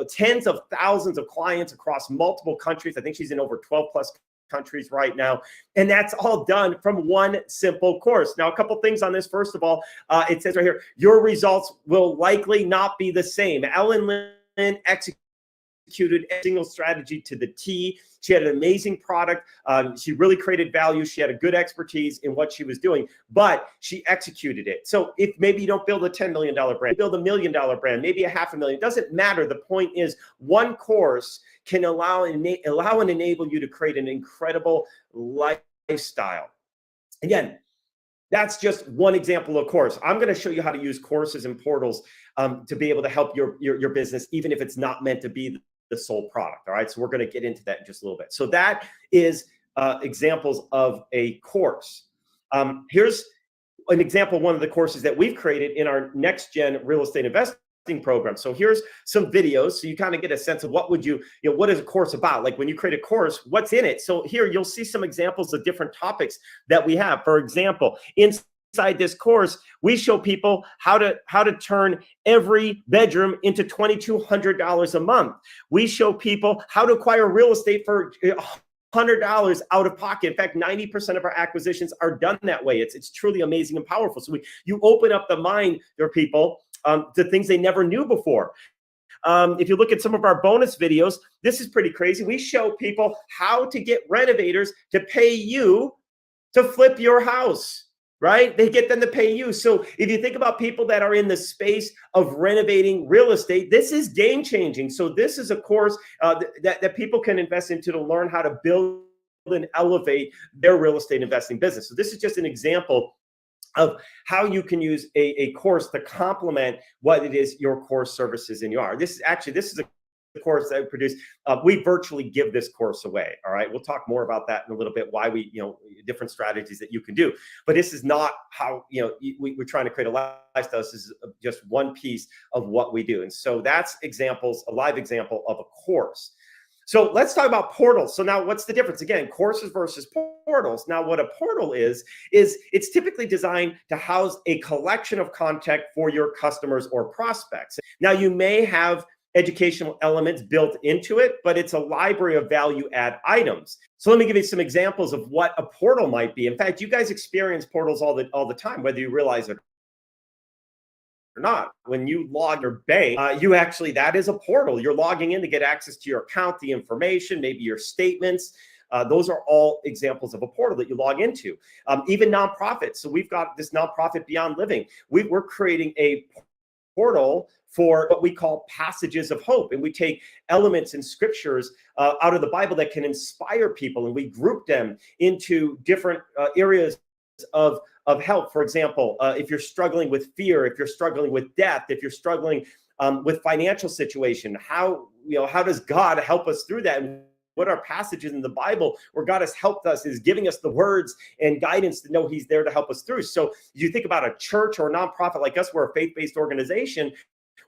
tens of thousands of clients across multiple countries. I think she's in over 12 plus countries right now. And that's all done from one simple course. Now, a couple things on this. First of all, it says right here, your results will likely not be the same. Ellen Lynn executed a single strategy to the T. She had an amazing product. She really created value. She had a good expertise in what she was doing, but she executed it. So if maybe you don't build a $10 million brand, build $1 million brand, maybe a $500,000, doesn't matter. The point is one course can allow and enable you to create an incredible lifestyle. Again, that's just one example of course. I'm going to show you how to use courses and portals to be able to help your business, even if it's not meant to be the sole product. All right. So we're going to get into that in just a little bit. So that is examples of a course. Here's an example of one of the courses that we've created in our next gen real estate investing program. So here's some videos so you kind of get a sense of what is a course about? Like when you create a course, what's in it? So here you'll see some examples of different topics that we have. For example, inside this course, we show people how to turn every bedroom into $2,200 a month. We show people how to acquire real estate for $100 out of pocket. In fact, 90% of our acquisitions are done that way. It's truly amazing and powerful. So you open up the mind for people to things they never knew before. If you look at some of our bonus videos, this is pretty crazy. We show people how to get renovators to pay you to flip your house, right? They get them to pay you. So if you think about people that are in the space of renovating real estate, this is game changing. So this is a course that people can invest into to learn how to build and elevate their real estate investing business. So this is just an example of how you can use a course to complement what it is your core services in you are. This is a course that I produced. We virtually give this course away. All right. We'll talk more about that in a little bit, why different strategies that you can do. But this is not how, we're trying to create a lifestyle. This is just one piece of what we do. And so that's a live example of a course. So let's talk about portals. So now what's the difference? Again, courses versus portals. Now what a portal is it's typically designed to house a collection of content for your customers or prospects. Now you may have educational elements built into it, but it's a library of value add items. So let me give you some examples of what a portal might be. In fact, you guys experience portals all the time, whether you realize it not. When you log your bank, you actually, that is a portal. You're logging in to get access to your account, the information, maybe your statements. Those are all examples of a portal that you log into. Even nonprofits. So we've got this nonprofit Beyond Living. We're creating a portal for what we call passages of hope. And we take elements and scriptures out of the Bible that can inspire people, and we group them into different areas of help. For example, if you're struggling with fear, if you're struggling with death, if you're struggling with financial situation, how does God help us through that? And what are passages in the Bible where God has helped us, is giving us the words and guidance to know he's there to help us through. So you think about a church or a nonprofit like us, we're a faith-based organization.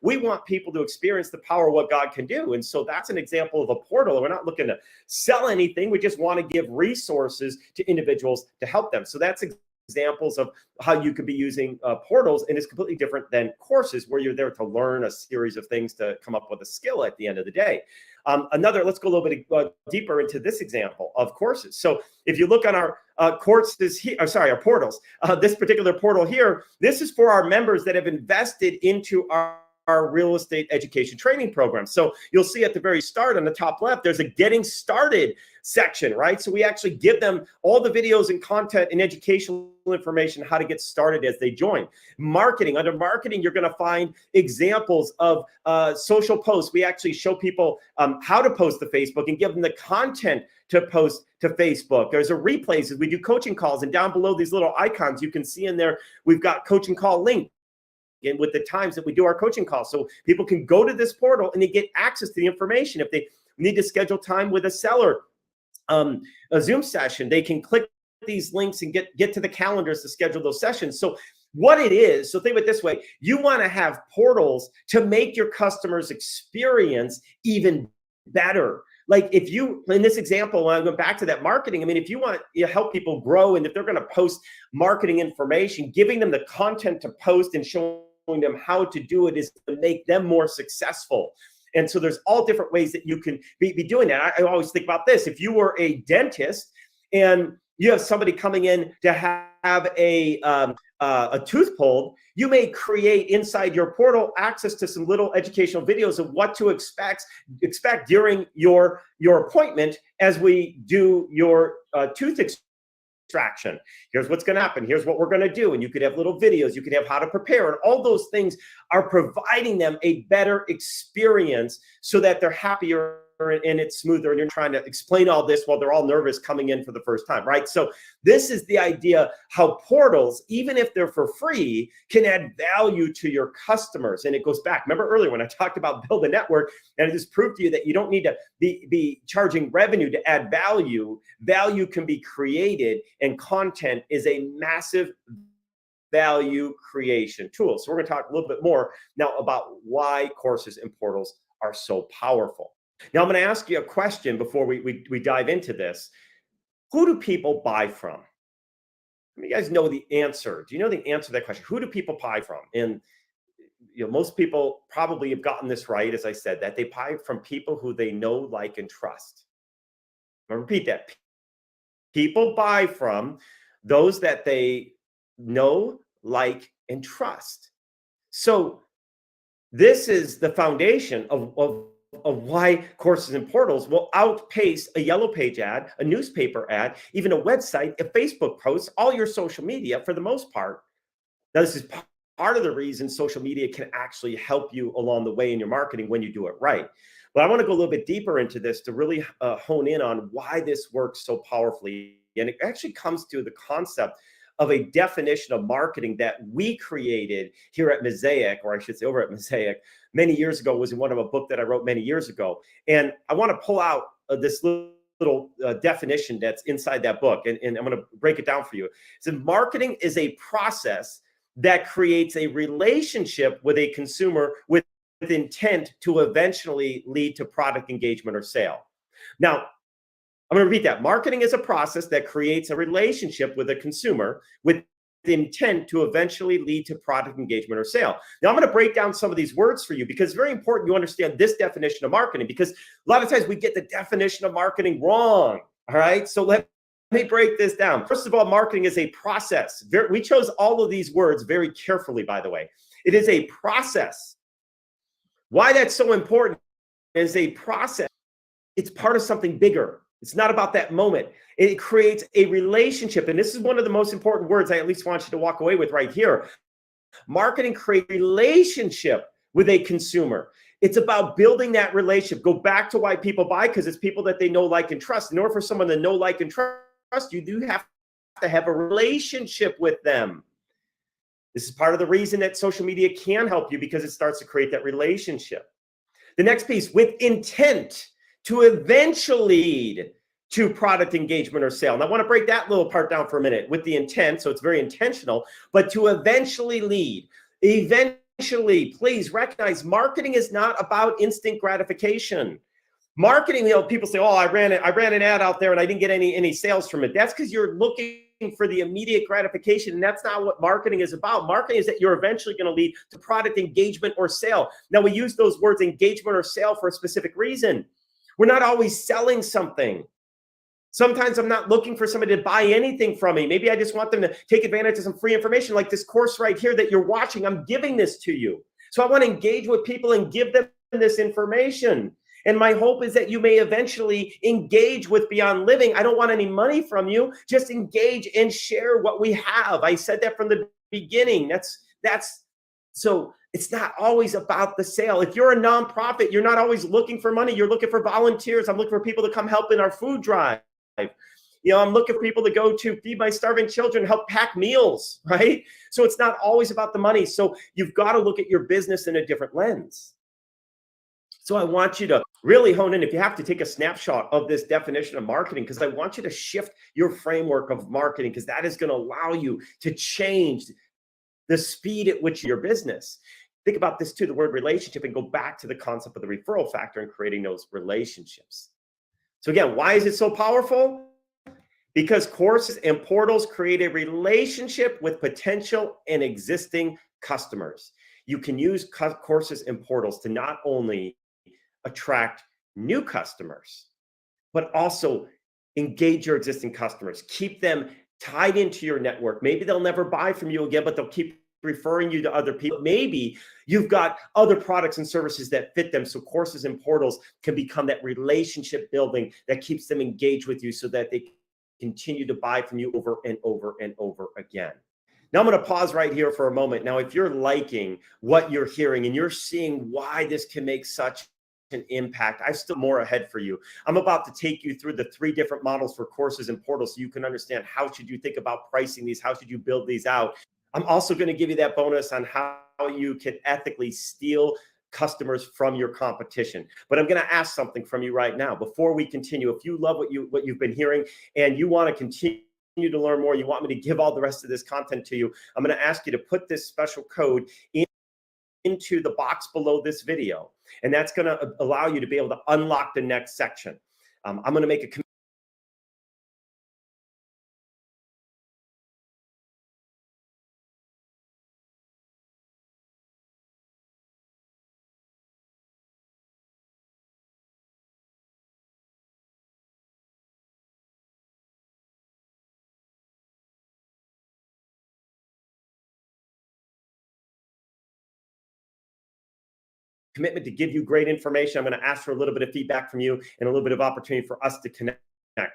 We want people to experience the power of what God can do. And so that's an example of a portal. We're not looking to sell anything. We just want to give resources to individuals to help them. So that's examples of how you could be using portals, and it's completely different than courses where you're there to learn a series of things to come up with a skill at the end of the day. Let's go a little bit deeper into this example of courses. So if you look on our courses here, our portals, this particular portal here, this is for our members that have invested into our real estate education training program. So you'll see at the very start on the top left, there's a getting started section, right? So we actually give them all the videos and content and educational information, how to get started as they join. Marketing, under marketing, you're going to find examples of social posts. We actually show people how to post to Facebook and give them the content to post to Facebook. There's a replays as we do coaching calls, and down below these little icons, you can see in there, we've got coaching call link. And with the times that we do our coaching calls. So people can go to this portal and they get access to the information. If they need to schedule time with a seller, a Zoom session, they can click these links and get to the calendars to schedule those sessions. So what it is, so think of it this way, you want to have portals to make your customers' experience even better. Like if you, in this example, when I go back to that marketing, I mean, if you want to help people grow, and if they're going to post marketing information, giving them the content to post and showing them how to do it is to make them more successful. And so there's all different ways that you can be doing that. I always think about this. If you were a dentist and you have somebody coming in to have a tooth pulled, you may create inside your portal access to some little educational videos of what to expect during your appointment as we do your tooth extraction. Here's what's going to happen. Here's what we're going to do. And you could have little videos. You could have how to prepare. And all those things are providing them a better experience so that they're happier and it's smoother. And you're trying to explain all this while they're all nervous coming in for the first time, right? So this is the idea how portals, even if they're for free, can add value to your customers. And it goes back. Remember earlier when I talked about build a network, and I just proved to you that you don't need to be charging revenue to add value. Value can be created, and content is a massive value creation tool. So we're going to talk a little bit more now about why courses and portals are so powerful. Now, I'm going to ask you a question before we dive into this. Who do people buy from? You guys know the answer. Do you know the answer to that question? Who do people buy from? And most people probably have gotten this right, as I said, that they buy from people who they know, like, and trust. I'm going to repeat that. People buy from those that they know, like, and trust. So this is the foundation of why courses and portals will outpace a yellow page ad, a newspaper ad, even a website, a Facebook post, all your social media for the most part. Now, this is part of the reason social media can actually help you along the way in your marketing when you do it right. But I want to go a little bit deeper into this to really hone in on why this works so powerfully. And it actually comes to the concept of a definition of marketing that we created here at Mosaic, or I should say over at Mosaic, many years ago. It was in one of a book that I wrote many years ago. And I want to pull out this little definition that's inside that book. And I'm going to break it down for you. So marketing is a process that creates a relationship with a consumer with intent to eventually lead to product engagement or sale. Now, I'm going to repeat that. Marketing is a process that creates a relationship with a consumer with the intent to eventually lead to product engagement or sale. Now, I'm going to break down some of these words for you because it's very important you understand this definition of marketing, because a lot of times we get the definition of marketing wrong. All right. So let me break this down. First of all, marketing is a process. We chose all of these words very carefully, by the way. It is a process. Why that's so important is a process. It's part of something bigger. It's not about that moment. It creates a relationship. And this is one of the most important words I at least want you to walk away with right here. Marketing creates a relationship with a consumer. It's about building that relationship. Go back to why people buy, because it's people that they know, like, and trust. In order for someone to know, like, and trust you, do have to have a relationship with them. This is part of the reason that social media can help you, because it starts to create that relationship. The next piece, with intent to eventually lead to product engagement or sale. And I want to break that little part down for a minute. With the intent, so it's very intentional, but to eventually lead. Eventually, please recognize marketing is not about instant gratification. Marketing, people say, "Oh, I ran an ad out there and I didn't get any sales from it." That's because you're looking for the immediate gratification, and that's not what marketing is about. Marketing is that you're eventually going to lead to product engagement or sale. Now, we use those words engagement or sale for a specific reason. We're not always selling something. Sometimes I'm not looking for somebody to buy anything from me. Maybe I just want them to take advantage of some free information, like this course right here that you're watching. I'm giving this to you. So I want to engage with people and give them this information. And my hope is that you may eventually engage with Beyond Living. I don't want any money from you. Just engage and share what we have. I said that from the beginning. So it's not always about the sale. If you're a nonprofit, you're not always looking for money. You're looking for volunteers. I'm looking for people to come help in our food drive. I'm looking for people to go to Feed My Starving Children, help pack meals, right? So it's not always about the money. So you've got to look at your business in a different lens. So I want you to really hone in. If you have to, take a snapshot of this definition of marketing, because I want you to shift your framework of marketing, because that is going to allow you to change the speed at which your business. Think about this too, the word relationship, and go back to the concept of the referral factor and creating those relationships. So again, why is it so powerful? Because courses and portals create a relationship with potential and existing customers. You can use courses and portals to not only attract new customers, but also engage your existing customers. Keep them tied into your network. Maybe they'll never buy from you again, but they'll keep referring you to other people. Maybe you've got other products and services that fit them. So courses and portals can become that relationship building that keeps them engaged with you, so that they continue to buy from you over and over and over again. Now I'm going to pause right here for a moment. Now, if you're liking what you're hearing and you're seeing why this can make such an impact, I still more ahead for you. I'm about to take you through the 3 different models for courses and portals, so you can understand how should you think about pricing these, how should you build these out. I'm also going to give you that bonus on how you can ethically steal customers from your competition. But I'm going to ask something from you right now before we continue. If you love what you've been hearing and you want to continue to learn more, you want me to give all the rest of this content to you, I'm going to ask you to put this special code into the box below this video. And that's going to allow you to be able to unlock the next section. I'm going to make a commitment to give you great information. I'm going to ask for a little bit of feedback from you and a little bit of opportunity for us to connect.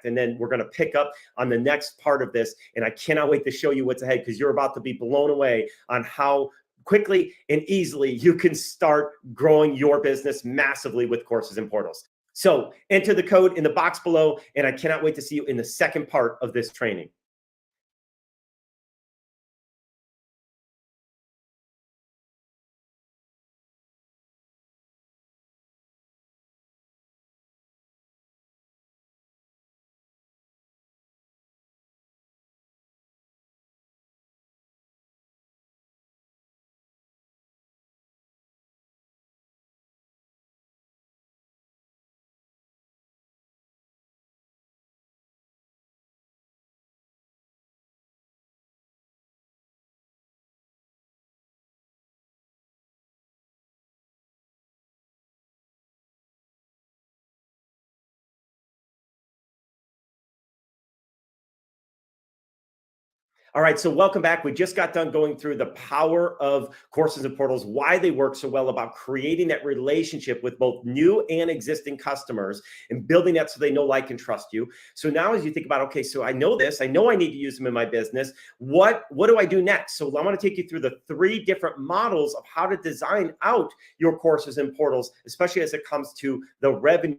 And then we're going to pick up on the next part of this. And I cannot wait to show you what's ahead, because you're about to be blown away on how quickly and easily you can start growing your business massively with courses and portals. So enter the code in the box below, and I cannot wait to see you in the second part of this training. All right, so welcome back. We just got done going through the power of courses and portals, why they work so well, about creating that relationship with both new and existing customers and building that so they know, like, and trust you. So now as you think about, okay, so I know this, I know I need to use them in my business. What do I do next? So I want to take you through the 3 different models of how to design out your courses and portals, especially as it comes to the revenue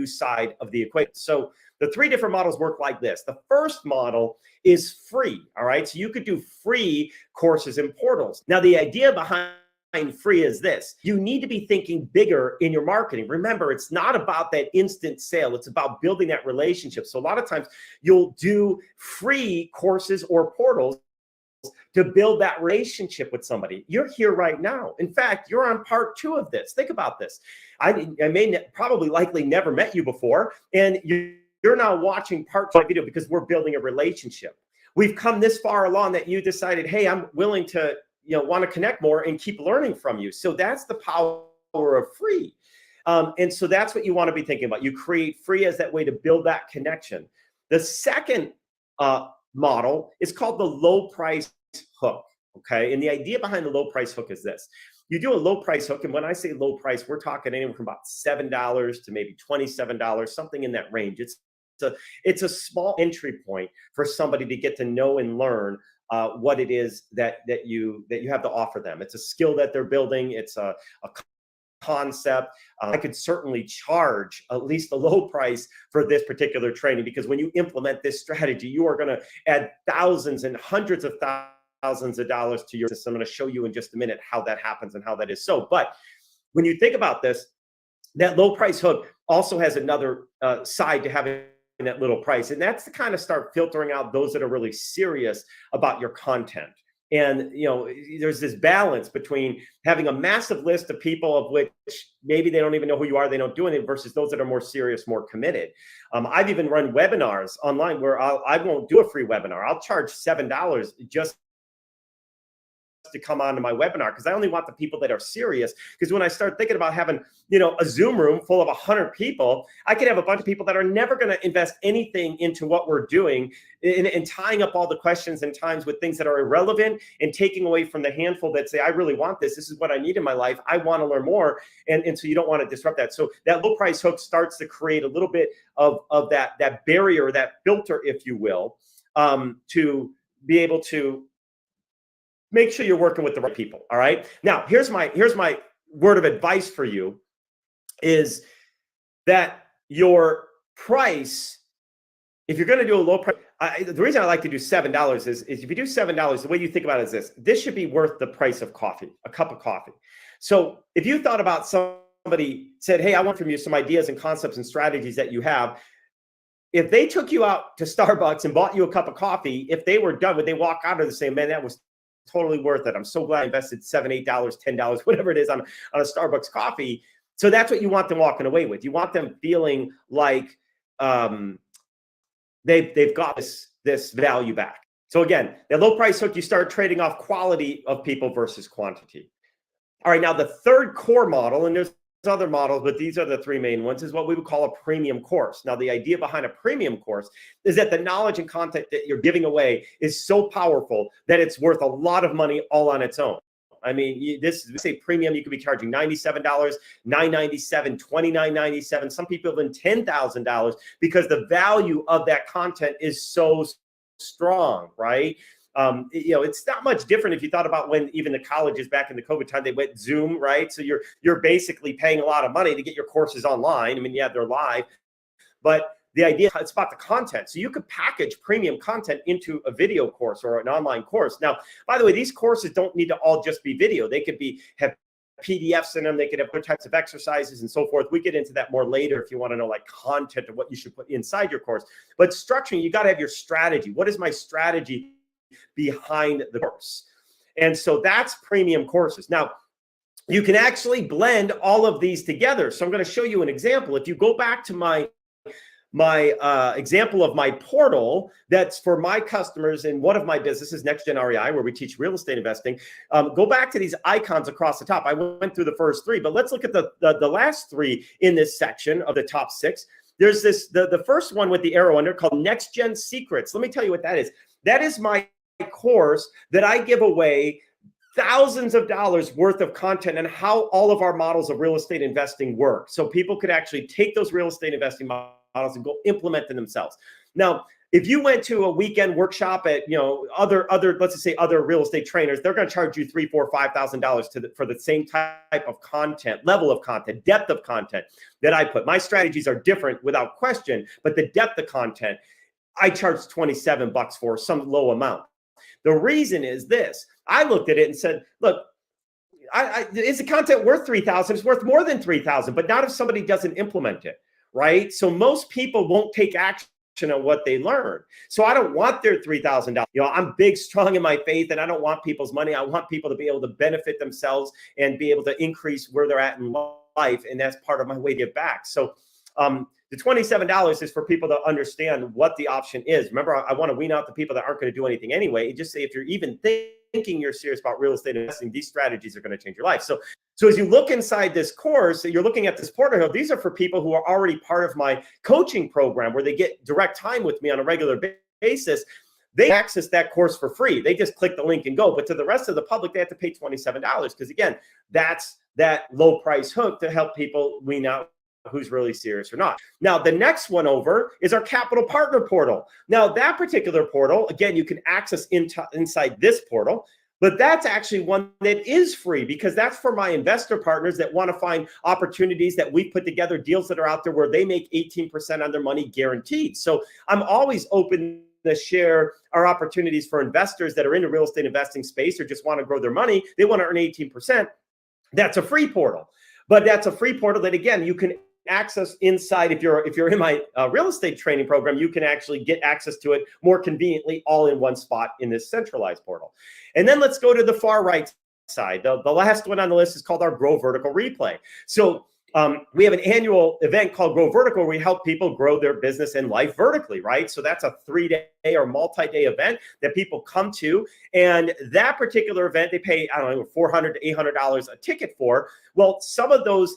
side of the equation. So the 3 different models work like this. The first model is free. All right. So you could do free courses and portals. Now, the idea behind free is this: you need to be thinking bigger in your marketing. Remember, it's not about that instant sale. It's about building that relationship. So a lot of times you'll do free courses or portals to build that relationship with somebody. You're here right now. In fact, you're on part 2 of this. Think about this. I may probably likely never met you before, and you're now watching part 2 of my video because we're building a relationship. We've come this far along that you decided, hey, I'm willing to, want to connect more and keep learning from you. So that's the power of free. And so that's what you want to be thinking about. You create free as that way to build that connection. The second model is called the low price hook. Okay. And the idea behind the low price hook is this: you do a low price hook. And when I say low price, we're talking anywhere from about $7 to maybe $27, something in that range. It's a small entry point for somebody to get to know and learn what it is that you have to offer them. It's a skill that they're building. It's a concept. I could certainly charge at least a low price for this particular training, because when you implement this strategy, you are going to add thousands and hundreds of thousands of dollars to your system. I'm going to show you in just a minute how that happens and how that is so. But when you think about this, that low price hook also has another side to having that little price, and that's to kind of start filtering out those that are really serious about your content. And, there's this balance between having a massive list of people of which maybe they don't even know who you are, they don't do anything, versus those that are more serious, more committed. I've even run webinars online where I won't do a free webinar. I'll charge $7 just to come onto my webinar, because I only want the people that are serious. Because when I start thinking about having, a Zoom room full of 100 people, I could have a bunch of people that are never going to invest anything into what we're doing, and tying up all the questions and times with things that are irrelevant, and taking away from the handful that say, I really want this. This is what I need in my life. I want to learn more. And so you don't want to disrupt that. So that low price hook starts to create a little bit of that barrier, that filter, if you will, to be able to make sure you're working with the right people. All right. Now, here's my word of advice for you, is that your price, if you're going to do a low price, the reason I like to do $7 is if you do $7, the way you think about it is this: this should be worth the price of coffee, a cup of coffee. So if you thought about somebody said, hey, I want from you some ideas and concepts and strategies that you have, if they took you out to Starbucks and bought you a cup of coffee, if they were done, would they walk out of the same, man, that was totally worth it. I'm so glad I invested $7, $8, $10, whatever it is on a Starbucks coffee. So that's what you want them walking away with. You want them feeling like they've got this value back. So again, that low price hook, you start trading off quality of people versus quantity. All right, now the third core model, and there's other models, but these are the 3 main ones, is what we would call a premium course. Now, the idea behind a premium course is that the knowledge and content that you're giving away is so powerful that it's worth a lot of money all on its own. I mean, this say premium, you could be charging $97, $997, $29.97. Some people even $10,000, because the value of that content is so strong, right? It's not much different if you thought about when even the colleges back in the COVID time, they went Zoom, right? So you're basically paying a lot of money to get your courses online. I mean, yeah, they're live, but the idea, it's about the content. So you could package premium content into a video course or an online course. Now, by the way, these courses don't need to all just be video. They could have PDFs in them. They could have other types of exercises and so forth. We get into that more later if you want to know like content of what you should put inside your course. But structuring, you got to have your strategy. What is my strategy behind the course? And so that's premium courses. Now, you can actually blend all of these together. So I'm going to show you an example. If you go back to my example of my portal that's for my customers in one of my businesses, Next Gen REI, where we teach real estate investing, go back to these icons across the top. I went through the first 3, but let's look at the last 3 in this section of the top 6. there's this, the first one with the arrow under called Next Gen Secrets. Let me tell you what that is. That is my course that I give away thousands of dollars worth of content and how all of our models of real estate investing work. So people could actually take those real estate investing models and go implement them themselves. Now, if you went to a weekend workshop at, other, let's just say other real estate trainers, they're going to charge you $3,000, $4,000, $5,000 for the same type of content, level of content, depth of content that I put. My strategies are different without question, but the depth of content, I charge $27 for some low amount. The reason is this. I looked at it and said, look, is the content worth $3,000? It's worth more than $3,000, but not if somebody doesn't implement it, right? So most people won't take action on what they learn. So I don't want their $3,000. I'm big, strong in my faith, and I don't want people's money. I want people to be able to benefit themselves and be able to increase where they're at in life. And that's part of my way to give back. So the $27 is for people to understand what the option is. Remember, I want to wean out the people that aren't going to do anything anyway. And just say, if you're even thinking you're serious about real estate investing, these strategies are going to change your life. So as you look inside this course, you're looking at this portal. These are for people who are already part of my coaching program where they get direct time with me on a regular basis. They access that course for free. They just click the link and go. But to the rest of the public, they have to pay $27 because, again, that's that low price hook to help people wean out who's really serious or not. Now, the next one over is our Capital Partner Portal. Now, that particular portal, again, you can access inside this portal, but that's actually one that is free because that's for my investor partners that want to find opportunities that we put together, deals that are out there where they make 18% on their money guaranteed. So I'm always open to share our opportunities for investors that are in the real estate investing space or just want to grow their money. They want to earn 18%. That's a free portal. But that's a free portal that, again, you can access inside. If you're in my real estate training program, you can actually get access to it more conveniently all in one spot in this centralized portal. And then let's go to the far right side. The last one on the list is called our Grow Vertical Replay. So we have an annual event called Grow Vertical where we help people grow their business and life vertically, right? So that's a 3-day or multi-day event that people come to. And that particular event, they pay, I don't know, $400 to $800 a ticket for. Well, some of those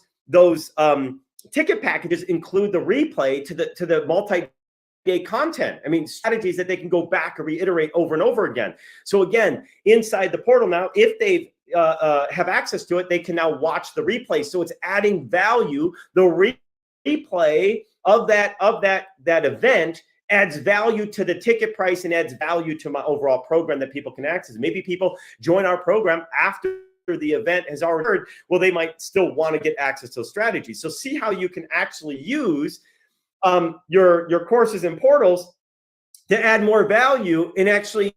ticket packages include the replay to the multi-day content. I mean, strategies that they can go back and reiterate over and over again. So again, inside the portal now, if they have access to it, they can now watch the replay. So it's adding value. The replay of that event adds value to the ticket price and adds value to my overall program that people can access. Maybe people join our program after the event has already occurred. Well, they might still want to get access to those strategies. So see how you can actually use your courses and portals to add more value and actually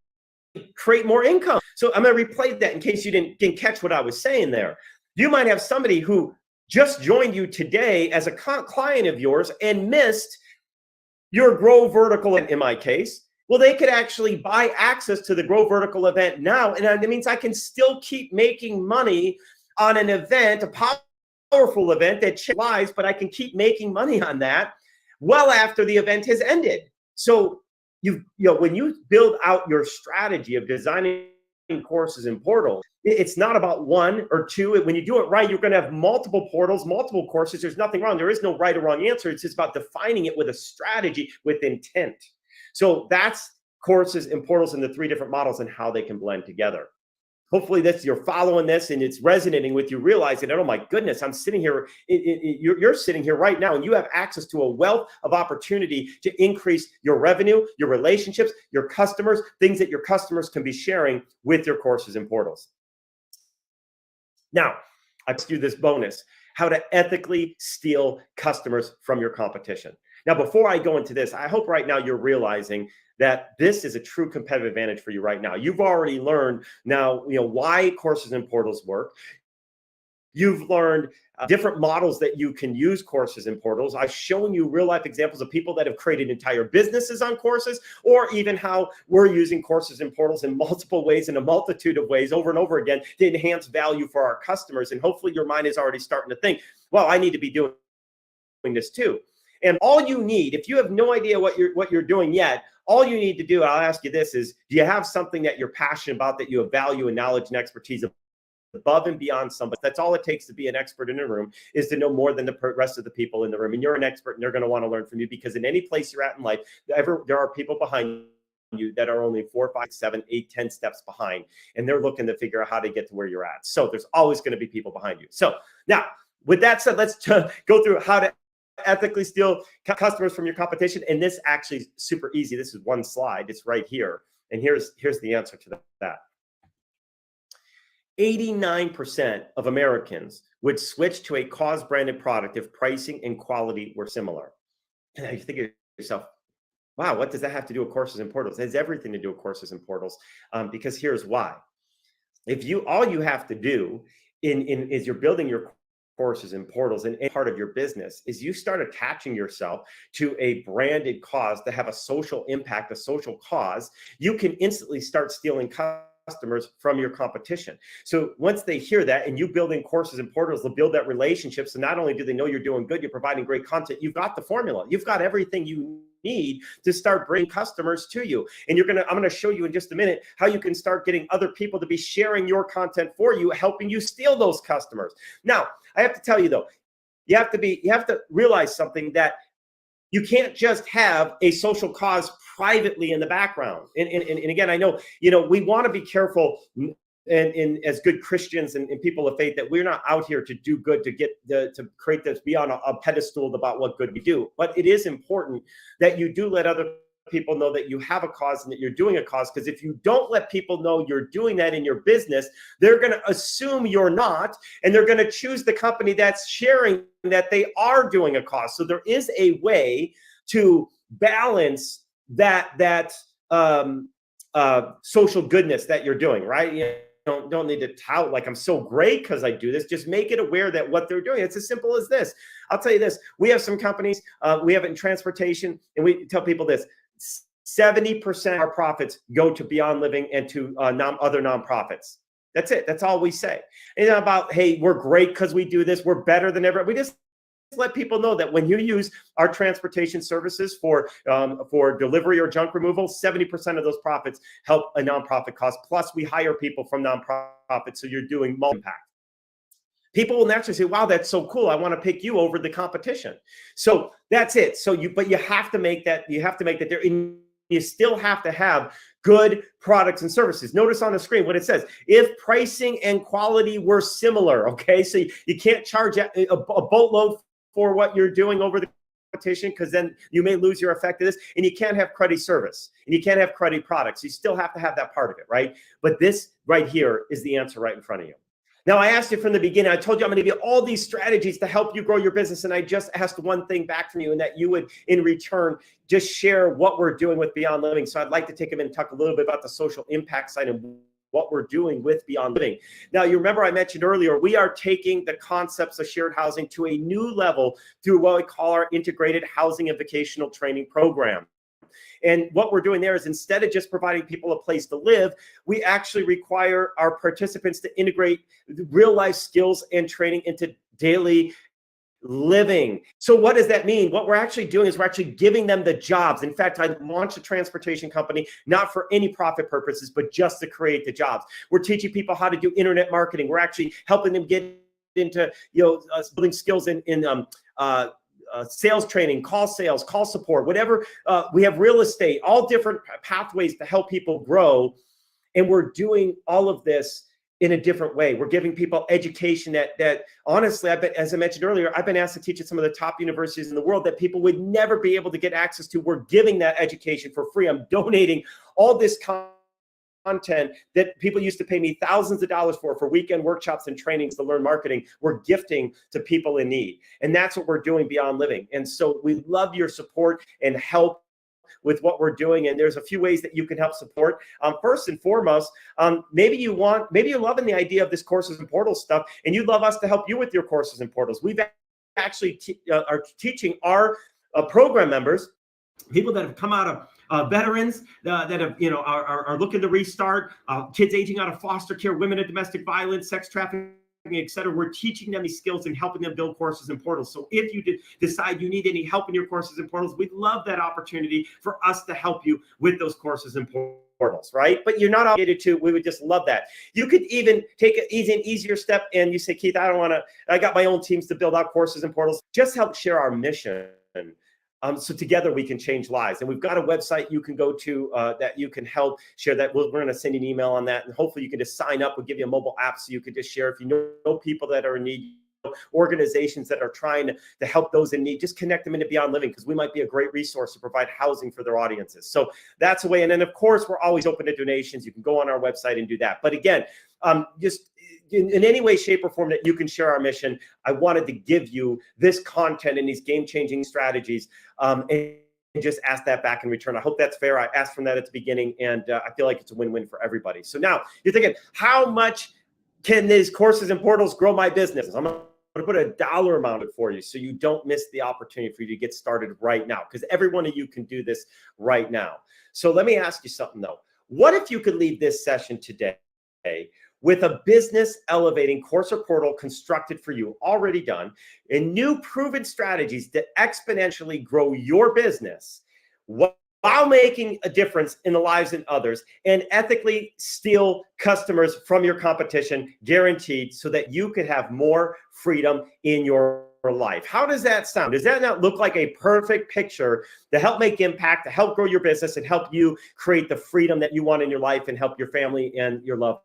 create more income. So I'm going to replay that in case you didn't catch what I was saying there. You might have somebody who just joined you today as a client of yours and missed your Grow Vertical in my case. Well, they could actually buy access to the Grow Vertical event now. And that means I can still keep making money on an event, a powerful event that changes lives, but I can keep making money on that well after the event has ended. So when you build out your strategy of designing courses and portals, it's not about one or two. When you do it right, you're going to have multiple portals, multiple courses. There's nothing wrong. There is no right or wrong answer. It's just about defining it with a strategy, with intent. So that's courses and portals in the 3 different models and how they can blend together. Hopefully you're following this and it's resonating with you, realizing that, oh my goodness, I'm sitting here, you're sitting here right now and you have access to a wealth of opportunity to increase your revenue, your relationships, your customers, things that your customers can be sharing with your courses and portals. Now, I asked you this bonus, how to ethically steal customers from your competition. Now, before I go into this, I hope right now you're realizing that this is a true competitive advantage for you right now. You've already learned now, why courses and portals work. You've learned different models that you can use courses and portals. I've shown you real life examples of people that have created entire businesses on courses, or even how we're using courses and portals in multiple ways, in a multitude of ways over and over again to enhance value for our customers. And hopefully your mind is already starting to think, well, I need to be doing this too. And all you need, if you have no idea what you're doing yet, all you need to do, I'll ask you this, is do you have something that you're passionate about, that you have value and knowledge and expertise above and beyond somebody. That's all it takes to be an expert in a room, is to know more than the rest of the people in the room. And you're an expert, and they're going to want to learn from you, because in any place you're at in life, there are people behind you that are only 4, 5, 7, 8, 10 steps behind, and they're looking to figure out how to get to where you're at. So there's always going to be people behind you. So now, with that said, let's go through how to ethically steal customers from your competition. And this actually is super easy. This is one slide. It's right here. And here's the answer to that. 89% of Americans would switch to a cause branded product if pricing and quality were similar. And you think to yourself, wow, what does that have to do with courses and portals? It has everything to do with courses and portals, because here's why. All you have to do is you're building your courses and portals, and a part of your business is you start attaching yourself to a branded cause to have a social impact, a social cause, you can instantly start stealing customers from your competition. So once they hear that, and you building courses and portals, they'll build that relationship. So not only do they know you're doing good, you're providing great content, you've got the formula, you've got everything you need to start bringing customers to you. And I'm going to show you in just a minute how you can start getting other people to be sharing your content for you, helping you steal those customers. Now, I have to tell you though, you have to realize something, that you can't just have a social cause privately in the background. And again, I know, we want to be careful, and as good Christians and people of faith, that we're not out here to do good, to create this, be on a pedestal about what good we do. But it is important that you do let other people know that you have a cause and that you're doing a cause, because if you don't let people know you're doing that in your business, they're going to assume you're not, and they're going to choose the company that's sharing that they are doing a cause. So there is a way to balance that social goodness that you're doing, right? You don't need to tout like I'm so great because I do this. Just make it aware that what they're doing. It's as simple as this. I'll tell you this. We have some companies, we have it in transportation, and we tell people this: 70% of our profits go to Beyond Living and to other nonprofits. That's it. That's all we say. It's not about, hey, we're great because we do this, we're better than everyone. We just let people know that when you use our transportation services for delivery or junk removal, 70% of those profits help a nonprofit cause. Plus, we hire people from nonprofits, so you're doing multi-impact. People will naturally say, wow, that's so cool, I want to pick you over the competition. So that's it. But you have to make that there. You still have to have good products and services. Notice on the screen what it says: if pricing and quality were similar. Okay, so you can't charge a boatload for what you're doing over the competition, because then you may lose your effectiveness. And you can't have cruddy service, and you can't have cruddy products. You still have to have that part of it, right? But this right here is the answer right in front of you. Now, I asked you from the beginning, I told you I'm going to give you all these strategies to help you grow your business. And I just asked one thing back from you, and that you would, in return, just share what we're doing with Beyond Living. So I'd like to take a minute and talk a little bit about the social impact side and what we're doing with Beyond Living. Now, you remember I mentioned earlier, we are taking the concepts of shared housing to a new level through what we call our integrated housing and vocational training program. And what we're doing there is, instead of just providing people a place to live, we actually require our participants to integrate real life skills and training into daily living. So what does that mean? What we're actually doing is we're actually giving them the jobs. In fact, I launched a transportation company, not for any profit purposes, but just to create the jobs. We're teaching people how to do internet marketing. We're actually helping them get into, building skills in sales training, call sales, call support, whatever. We have real estate, all different pathways to help people grow. And we're doing all of this in a different way. We're giving people education that honestly, as I mentioned earlier, I've been asked to teach at some of the top universities in the world that people would never be able to get access to. We're giving that education for free. I'm donating all this content that people used to pay me thousands of dollars for weekend workshops and trainings to learn marketing. We're gifting to people in need. And that's what we're doing Beyond Living. And so we love your support and help with what we're doing. And there's a few ways that you can help support. First and foremost, maybe you're loving the idea of this courses and portals stuff, and you'd love us to help you with your courses and portals. We've actually are teaching our program members, people that have come out of veterans that have, are looking to restart, kids aging out of foster care, women in domestic violence, sex trafficking, etc. We're teaching them these skills and helping them build courses and portals. So if you decide you need any help in your courses and portals, we'd love that opportunity for us to help you with those courses and portals, right? But you're not obligated to. We would just love that. You could even take an easier step and you say, Keith, I got my own teams to build out courses and portals. Just help share our mission. So together we can change lives. And we've got a website you can go to that you can help share that. We're going to send you an email on that. And hopefully you can just sign up. We'll give you a mobile app so you can just share. If you know people that are in need, organizations that are trying to help those in need, just connect them into Beyond Living, because we might be a great resource to provide housing for their audiences. So that's a way. And then of course, we're always open to donations. You can go on our website and do that. But again, just in any way, shape, or form that you can share our mission, I wanted to give you this content and these game-changing strategies, and just ask that back in return. I hope that's fair. I asked from that at the beginning, and I feel like it's a win-win for everybody. So now you're thinking, how much can these courses and portals grow my business? I'm going to put a dollar amount for you so you don't miss the opportunity for you to get started right now, because every one of you can do this right now. So let me ask you something though. What if you could leave this session today with a business elevating course or portal constructed for you, already done, and new proven strategies that exponentially grow your business while making a difference in the lives of others, and ethically steal customers from your competition, guaranteed, so that you could have more freedom in your life? How does that sound? Does that not look like a perfect picture to help make impact, to help grow your business, and help you create the freedom that you want in your life and help your family and your loved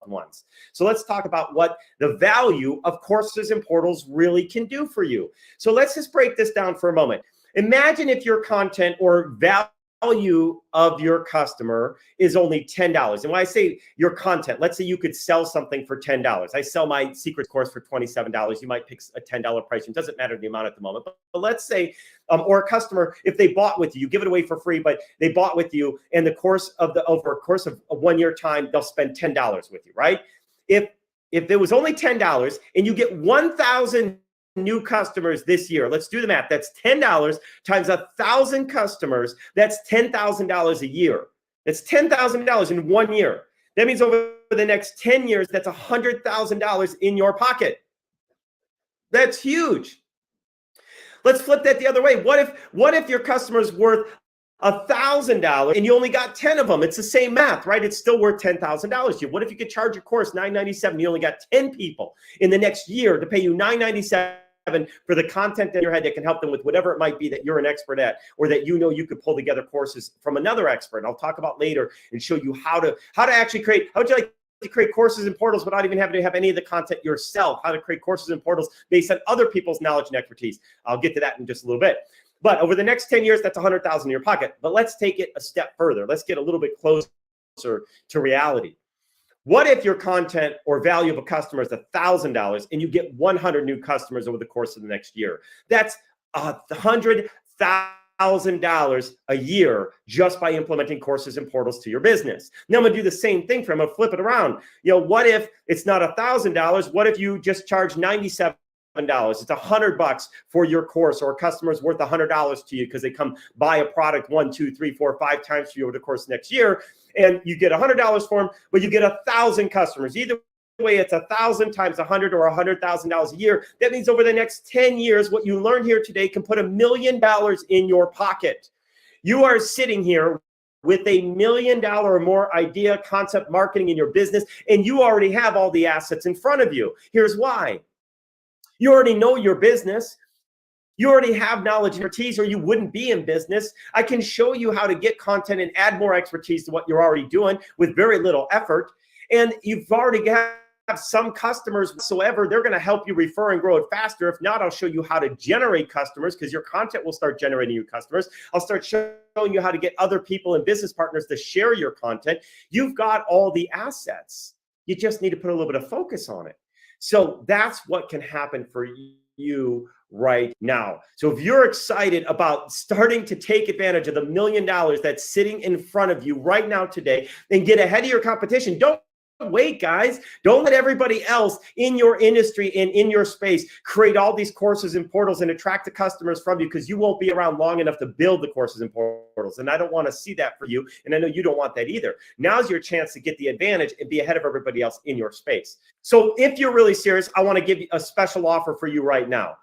ones? So let's talk about what the value of courses and portals really can do for you. So let's just break this down for a moment. Imagine if your content or value of your customer is only $10. And when I say your content, let's say you could sell something for $10. I sell my secrets course for $27. You might pick a $10 price. It doesn't matter the amount at the moment. But let's say, or a customer, if they bought with you, you give it away for free, but they bought with you, and over a course of a 1 year time, they'll spend $10 with you, right? If there was only $10 and you get 1,000 new customers this year, let's do the math. That's $10 times 1,000 customers. That's $10,000 a year. That's $10,000 in 1 year. That means over the next 10 years, that's $100,000 in your pocket. That's huge. Let's flip that the other way. What if your customer's worth $1,000 and you only got 10 of them? It's the same math, right? It's still worth $10,000 to you. What if you could charge your course $997? You only got 10 people in the next year to pay you $997 for the content in your head that can help them with whatever it might be that you're an expert at, or that you could pull together courses from another expert. And I'll talk about later and show you how to actually create. How would you like to create courses and portals without even having to have any of the content yourself? How to create courses and portals based on other people's knowledge and expertise. I'll get to that in just a little bit. But over the next 10 years, that's $100,000 in your pocket. But let's take it a step further. Let's get a little bit closer to reality. What if your content or value of a customer is $1,000 and you get 100 new customers over the course of the next year? That's $100,000 a year just by implementing courses and portals to your business. Now I'm going to do the same thing for him. I'm going to flip it around. What if it's not $1,000? What if you just charge $97? It's $100 for your course, or a customer's worth $100 to you because they come buy a product 1, 2, 3, 4, 5 times for you over the course next year, and you get $100 for them, but you get 1,000 customers. Either way, it's 1,000 times 100 or $100,000 a year. That means over the next 10 years, what you learn here today can put $1 million in your pocket. You are sitting here with $1 million or more idea, concept, marketing in your business, and you already have all the assets in front of you. Here's why. You already know your business. You already have knowledge and expertise, or you wouldn't be in business. I can show you how to get content and add more expertise to what you're already doing with very little effort. And you've already got some customers whatsoever. They're going to help you refer and grow it faster. If not, I'll show you how to generate customers, because your content will start generating you customers. I'll start showing you how to get other people and business partners to share your content. You've got all the assets. You just need to put a little bit of focus on it. So that's what can happen for you right now. So if you're excited about starting to take advantage of the $1 million that's sitting in front of you right now today and get ahead of your competition, don't wait, guys. Don't let everybody else in your industry and in your space create all these courses and portals and attract the customers from you, because you won't be around long enough to build the courses and portals. And I don't want to see that for you. And I know you don't want that either. Now's your chance to get the advantage and be ahead of everybody else in your space. So if you're really serious, I want to give you a special offer for you right now.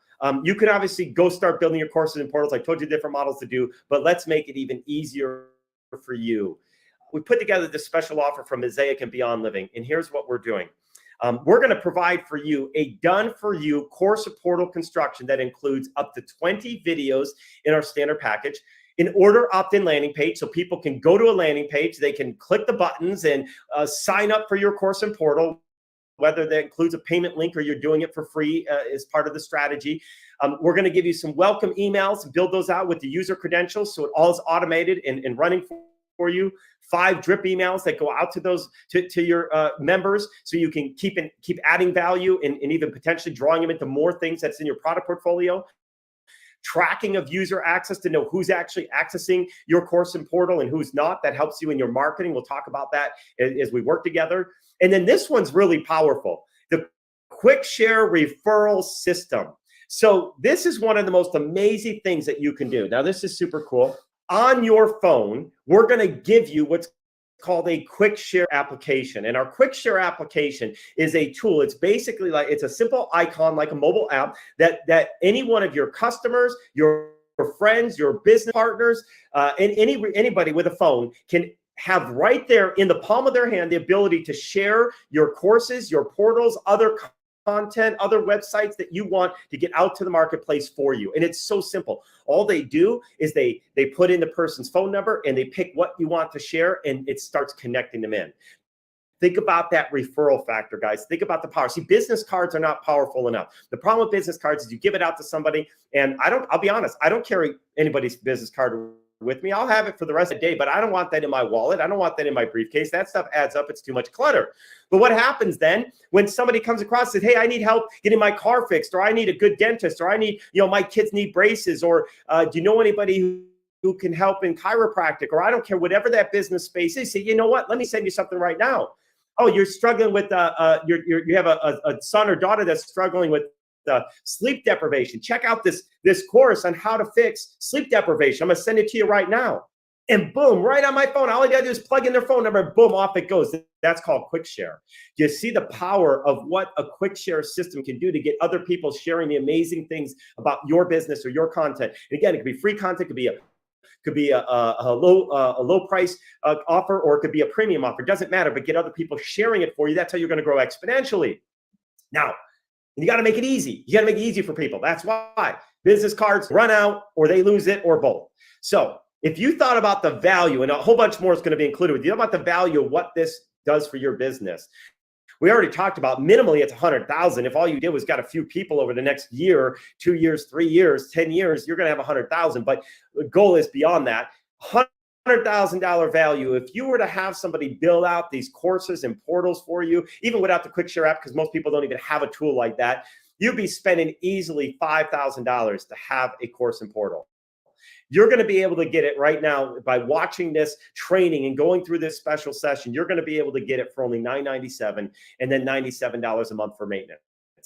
You can obviously go start building your courses and portals. I told you different models to do, but let's make it even easier for you. we put together this special offer from Mosaic and Beyond Living. And here's what we're doing. We're going to provide for you a done-for-you course of portal construction that includes up to 20 videos in our standard package, an order opt-in landing page, so people can go to a landing page, they can click the buttons and sign up for your course and portal, whether that includes a payment link or you're doing it for free as part of the strategy. We're going to give you some welcome emails and build those out with the user credentials, so it all is automated and running for you. 5 drip emails that go out to those to your members, so you can keep adding value and even potentially drawing them into more things that's in your product portfolio. Tracking of user access to know who's actually accessing your course and portal and who's not. That helps you in your marketing. We'll talk about that as we work together. And then this one's really powerful, the quick share referral system. So this is one of the most amazing things that you can do. Now, this is super cool. On your phone, we're going to give you what's called a quick share application. And our quick share application is a tool. It's basically like, it's a simple icon, like a mobile app that any one of your customers, your friends, your business partners, and anybody with a phone can have right there in the palm of their hand the ability to share your courses, your portals, other content, other websites that you want to get out to the marketplace for you. And it's so simple. All they do is they put in the person's phone number and they pick what you want to share, and it starts connecting them in. Think about that referral factor, guys. Think about the power. See, business cards are not powerful enough. The problem with business cards is you give it out to somebody, and I'll be honest, I don't carry anybody's business card with me. I'll have it for the rest of the day, but I don't want that in my wallet. I don't want that in my briefcase. That stuff adds up. It's too much clutter. But what happens then when somebody comes across and says, hey, I need help getting my car fixed, or I need a good dentist, or I need, my kids need braces, or do you know anybody who can help in chiropractic, or I don't care, whatever that business space is. Say, you know what? Let me send you something right now. Oh, you're struggling with you have a son or daughter that's struggling with sleep deprivation. Check out this course on how to fix sleep deprivation. I'm gonna send it to you right now. And boom, right on my phone. All I gotta do is plug in their phone number, and boom, off it goes. That's called quick share. You see the power of what a quick share system can do to get other people sharing the amazing things about your business or your content. And again, it could be free content, could be a low price offer, or it could be a premium offer. It doesn't matter, but get other people sharing it for you. That's how you're going to grow exponentially. Now, you got to make it easy. You got to make it easy for people. That's why business cards run out, or they lose it, or both. So if you thought about the value, and a whole bunch more is going to be included with you, about the value of what this does for your business. We already talked about minimally it's 100,000. If all you did was got a few people over the next year, 2 years, 3 years, 10 years, you're going to have 100,000. But the goal is beyond that. $100,000 value. If you were to have somebody build out these courses and portals for you, even without the Quick Share app, because most people don't even have a tool like that, you'd be spending easily $5,000 to have a course and portal. You're going to be able to get it right now by watching this training and going through this special session. You're going to be able to get it for only $9.97 and then $97 a month for maintenance.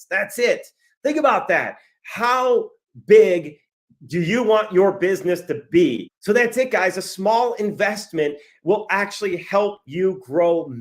That's it. Think about that. How big do you want your business to be? So that's it, guys. A small investment will actually help you grow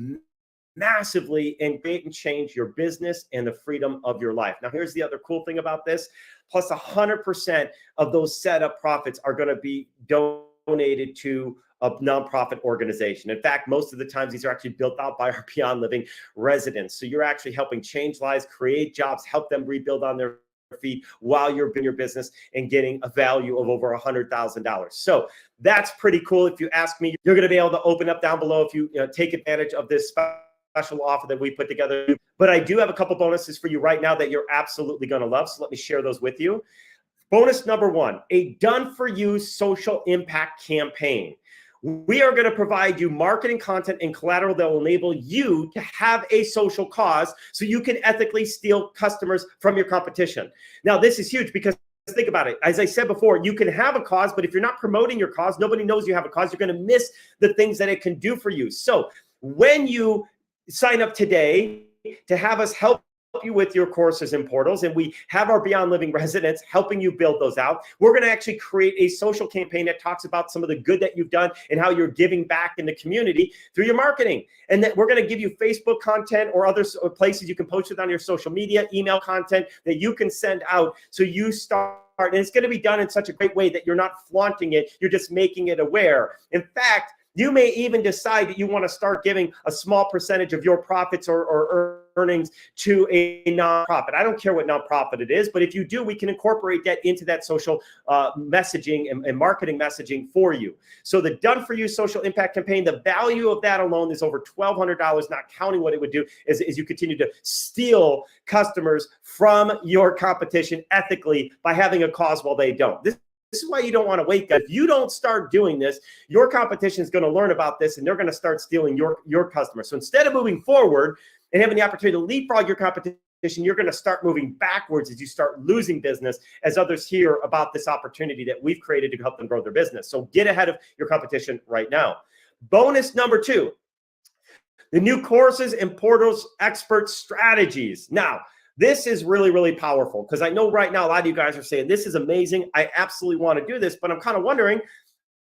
massively and create and change your business and the freedom of your life. Now, here's the other cool thing about this. Plus 100% of those setup profits are going to be donated to a nonprofit organization. In fact, most of the times these are actually built out by our Beyond Living residents. So you're actually helping change lives, create jobs, help them rebuild on their feet while you're in your business and getting a value of over $100,000. So that's pretty cool. If you ask me, you're going to be able to open up down below if you take advantage of this special offer that we put together. But I do have a couple bonuses for you right now that you're absolutely going to love. So let me share those with you. Bonus number 1, a done-for-you social impact campaign. We are going to provide you marketing content and collateral that will enable you to have a social cause so you can ethically steal customers from your competition. Now, this is huge because think about it. As I said before, you can have a cause, but if you're not promoting your cause, nobody knows you have a cause. You're going to miss the things that it can do for you. So when you sign up today to have us help you with your courses and portals, and we have our Beyond Living residents helping you build those out, we're going to actually create a social campaign that talks about some of the good that you've done and how you're giving back in the community through your marketing. And that we're going to give you Facebook content or other places you can post it on your social media, email content that you can send out. So you start, and it's going to be done in such a great way that you're not flaunting it. You're just making it aware. In fact, You may even decide that you want to start giving a small percentage of your profits or earnings to a nonprofit. I don't care what nonprofit it is, but if you do, we can incorporate that into that social messaging and marketing messaging for you. So the Done For You social impact campaign, the value of that alone is over $1,200, not counting what it would do as you continue to steal customers from your competition ethically by having a cause while they don't. This is why you don't want to wait. If you don't start doing this, your competition is going to learn about this and they're going to start stealing your customers. So instead of moving forward and having the opportunity to leapfrog your competition, you're going to start moving backwards as you start losing business as others hear about this opportunity that we've created to help them grow their business. So get ahead of your competition right now. Bonus number 2, the new courses and portals expert strategies. Now, this is really, really powerful because I know right now a lot of you guys are saying, this is amazing. I absolutely want to do this, but I'm kind of wondering,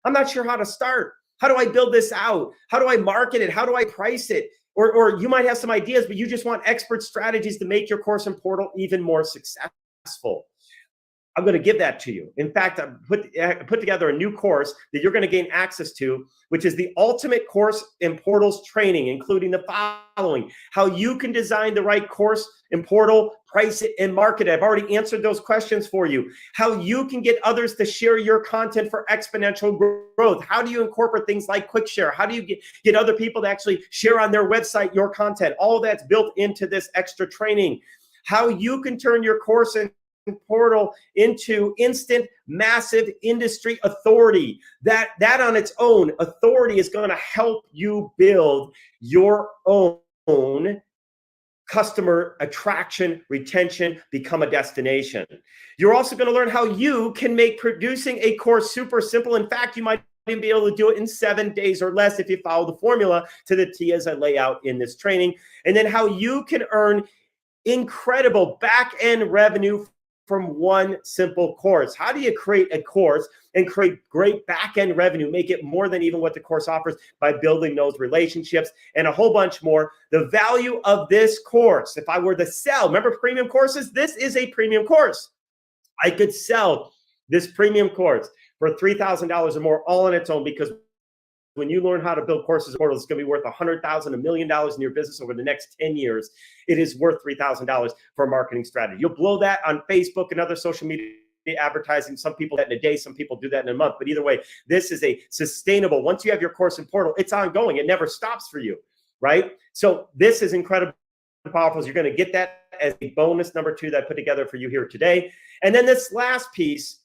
I'm not sure how to start. How do I build this out? How do I market it? How do I price it? Or you might have some ideas, but you just want expert strategies to make your course and portal even more successful. I'm going to give that to you. In fact, I put together a new course that you're going to gain access to, which is the ultimate course and portals training, including the following: how you can design the right course and portal, price it, and market it. I've already answered those questions for you. How you can get others to share your content for exponential growth. How do you incorporate things like quick share? How do you get other people to actually share on their website your content? All of that's built into this extra training. How you can turn your course and portal into instant, massive industry authority. That on its own authority is going to help you build your own customer attraction, retention, become a destination. You're also going to learn how you can make producing a course super simple. In fact, you might even be able to do it in 7 days or less if you follow the formula to the T as I lay out in this training. And then how you can earn incredible back-end revenue from one simple course. How do you create a course and create great back-end revenue, make it more than even what the course offers by building those relationships and a whole bunch more? The value of this course, if I were to sell, remember premium courses? This is a premium course. I could sell this premium course for $3,000 or more all on its own, because when you learn how to build courses and portals, it's going to be worth $100,000, $1 million in your business over the next 10 years. It is worth $3,000 for a marketing strategy. You'll blow that on Facebook and other social media advertising. Some people do that in a day, some people do that in a month. But either way, this is a sustainable. Once you have your course and portal, it's ongoing. It never stops for you, right? So this is incredibly powerful. You're going to get that as a bonus number 2 that I put together for you here today. And then this last piece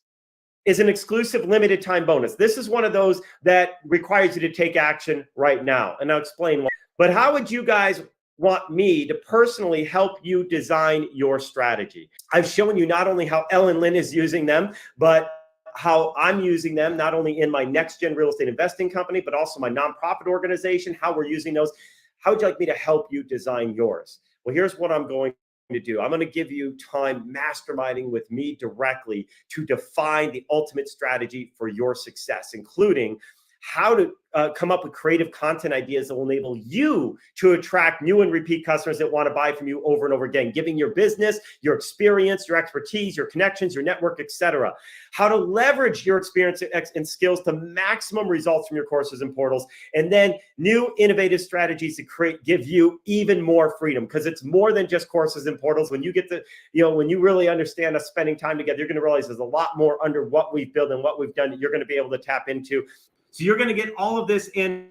is an exclusive limited time bonus. This is one of those that requires you to take action right now. And I'll explain why. But how would you guys want me to personally help you design your strategy? I've shown you not only how Ellen Lynn is using them, but how I'm using them, not only in my next gen real estate investing company, but also my nonprofit organization, how we're using those. How would you like me to help you design yours? Well, here's what I'm going to do. I'm going to give you time masterminding with me directly to define the ultimate strategy for your success, including how to come up with creative content ideas that will enable you to attract new and repeat customers that want to buy from you over and over again, giving your business, your experience, your expertise, your connections, your network, etc. How to leverage your experience and skills to maximum results from your courses and portals, and then new innovative strategies to give you even more freedom, because it's more than just courses and portals. When you get to, when you really understand us spending time together, you're going to realize there's a lot more under what we've built and what we've done that you're going to be able to tap into. So you're going to get all of this and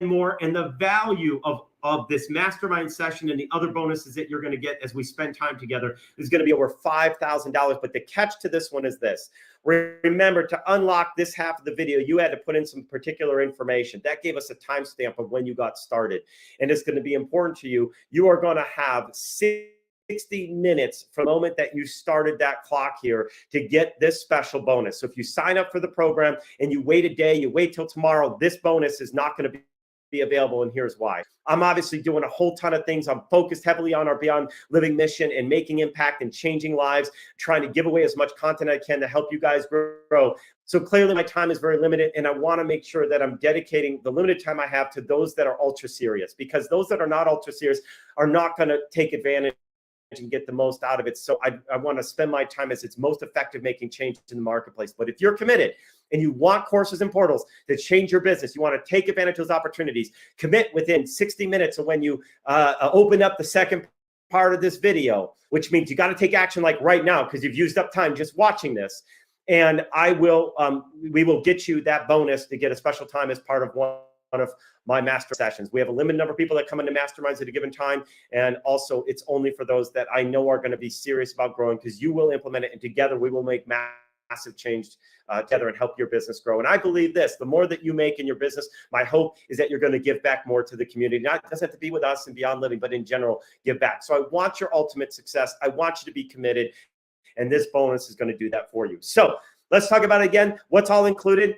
more, and the value of this mastermind session and the other bonuses that you're going to get as we spend time together is going to be over $5,000. But the catch to this one is this. Remember, to unlock this half of the video, you had to put in some particular information. That gave us a timestamp of when you got started. And it's going to be important to you. You are going to have 60 minutes from the moment that you started that clock here to get this special bonus. So if you sign up for the program and you wait a day, you wait till tomorrow, this bonus is not going to be available, and here's why. I'm obviously doing a whole ton of things. I'm focused heavily on our Beyond Living mission and making impact and changing lives, trying to give away as much content I can to help you guys grow. So clearly my time is very limited, and I want to make sure that I'm dedicating the limited time I have to those that are ultra serious, because those that are not ultra serious are not going to take advantage and get the most out of it. So I want to spend my time as it's most effective making change in the marketplace. But if you're committed and you want courses and portals to change your business, you want to take advantage of those opportunities, commit within 60 minutes of when you open up the second part of this video, which means you got to take action like right now because you've used up time just watching this. And we will get you that bonus to get a special time as part of one of my master sessions. We have a limited number of people that come into masterminds at a given time. And also it's only for those that I know are going to be serious about growing, because you will implement it and together we will make massive change together and help your business grow. And I believe this, the more that you make in your business, my hope is that you're going to give back more to the community. Not, it doesn't have to be with us and Beyond Living, but in general, give back. So I want your ultimate success. I want you to be committed. And this bonus is going to do that for you. So let's talk about it again. What's all included?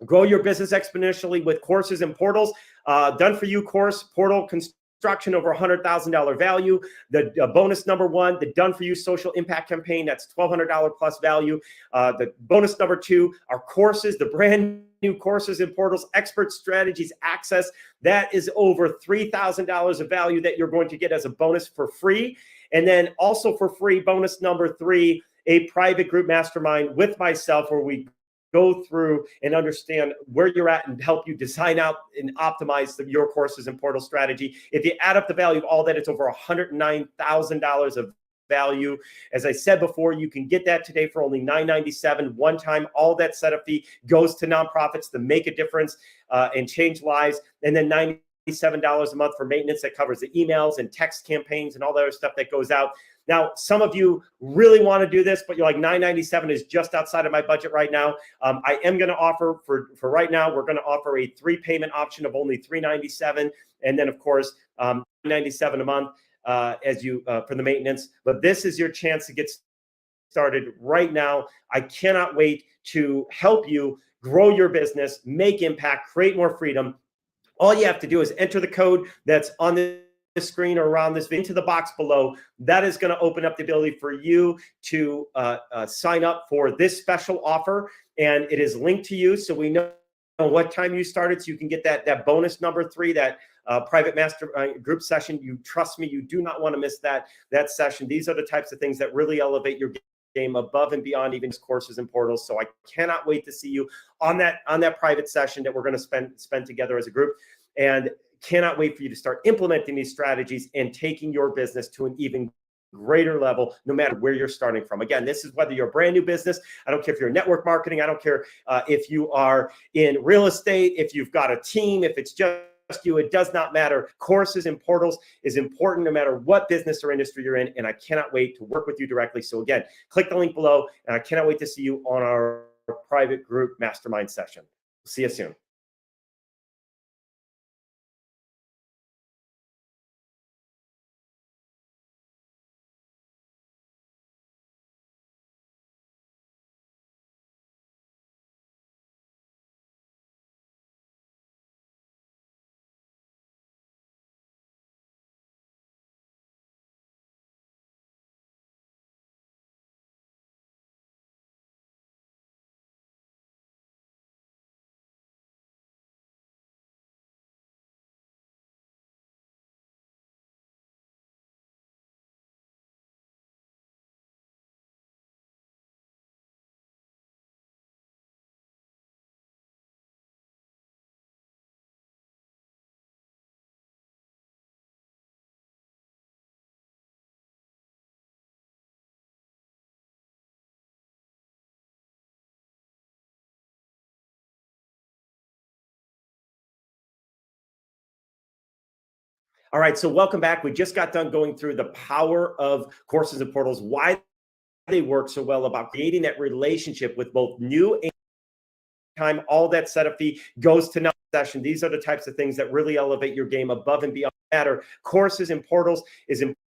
Grow your business exponentially with courses and portals. Done for you course, portal construction over $100,000 value. The bonus number one, the done for you social impact campaign, that's $1,200 plus value. The bonus number two, our courses, the brand new courses and portals, expert strategies access. That is over $3,000 of value that you're going to get as a bonus for free. And then also for free, bonus number three, a private group mastermind with myself where we go through and understand where you're at and help you design out and optimize your courses and portal strategy. If you add up the value of all that, it's over $109,000 of value. As I said before, you can get that today for only $997 one time. All that setup fee goes to nonprofits to make a difference and change lives. And then $97 a month for maintenance that covers the emails and text campaigns and all the other stuff that goes out. Now, some of you really want to do this, but you're like, $997 is just outside of my budget right now. I am going to offer for right now, we're going to offer a 3-payment option of only $397. And then of course, $97 a month for the maintenance. But this is your chance to get started right now. I cannot wait to help you grow your business, make impact, create more freedom. All you have to do is enter the code that's on the screen or around this into the box below. That is going to open up the ability for you to sign up for this special offer. And it is linked to you. So we know what time you started, so you can get that bonus number 3, that private master group session. You trust me, you do not want to miss that session. These are the types of things that really elevate your game above and beyond even courses and portals. So I cannot wait to see you on that private session that we're going to spend together as a group, and cannot wait for you to start implementing these strategies and taking your business to an even greater level, no matter where you're starting from. Again, this is whether you're a brand new business. I don't care if you're in network marketing. I don't care if you are in real estate, if you've got a team, if it's just you, it does not matter. Courses and portals is important no matter what business or industry you're in. And I cannot wait to work with you directly. So again, click the link below, and I cannot wait to see you on our private group mastermind session. See you soon. All right, so welcome back. We just got done going through the power of courses and portals, why they work so well, about creating that relationship with both new and time. All that setup fee goes to next session. These are the types of things that really elevate your game above and beyond matter. Courses and portals is important.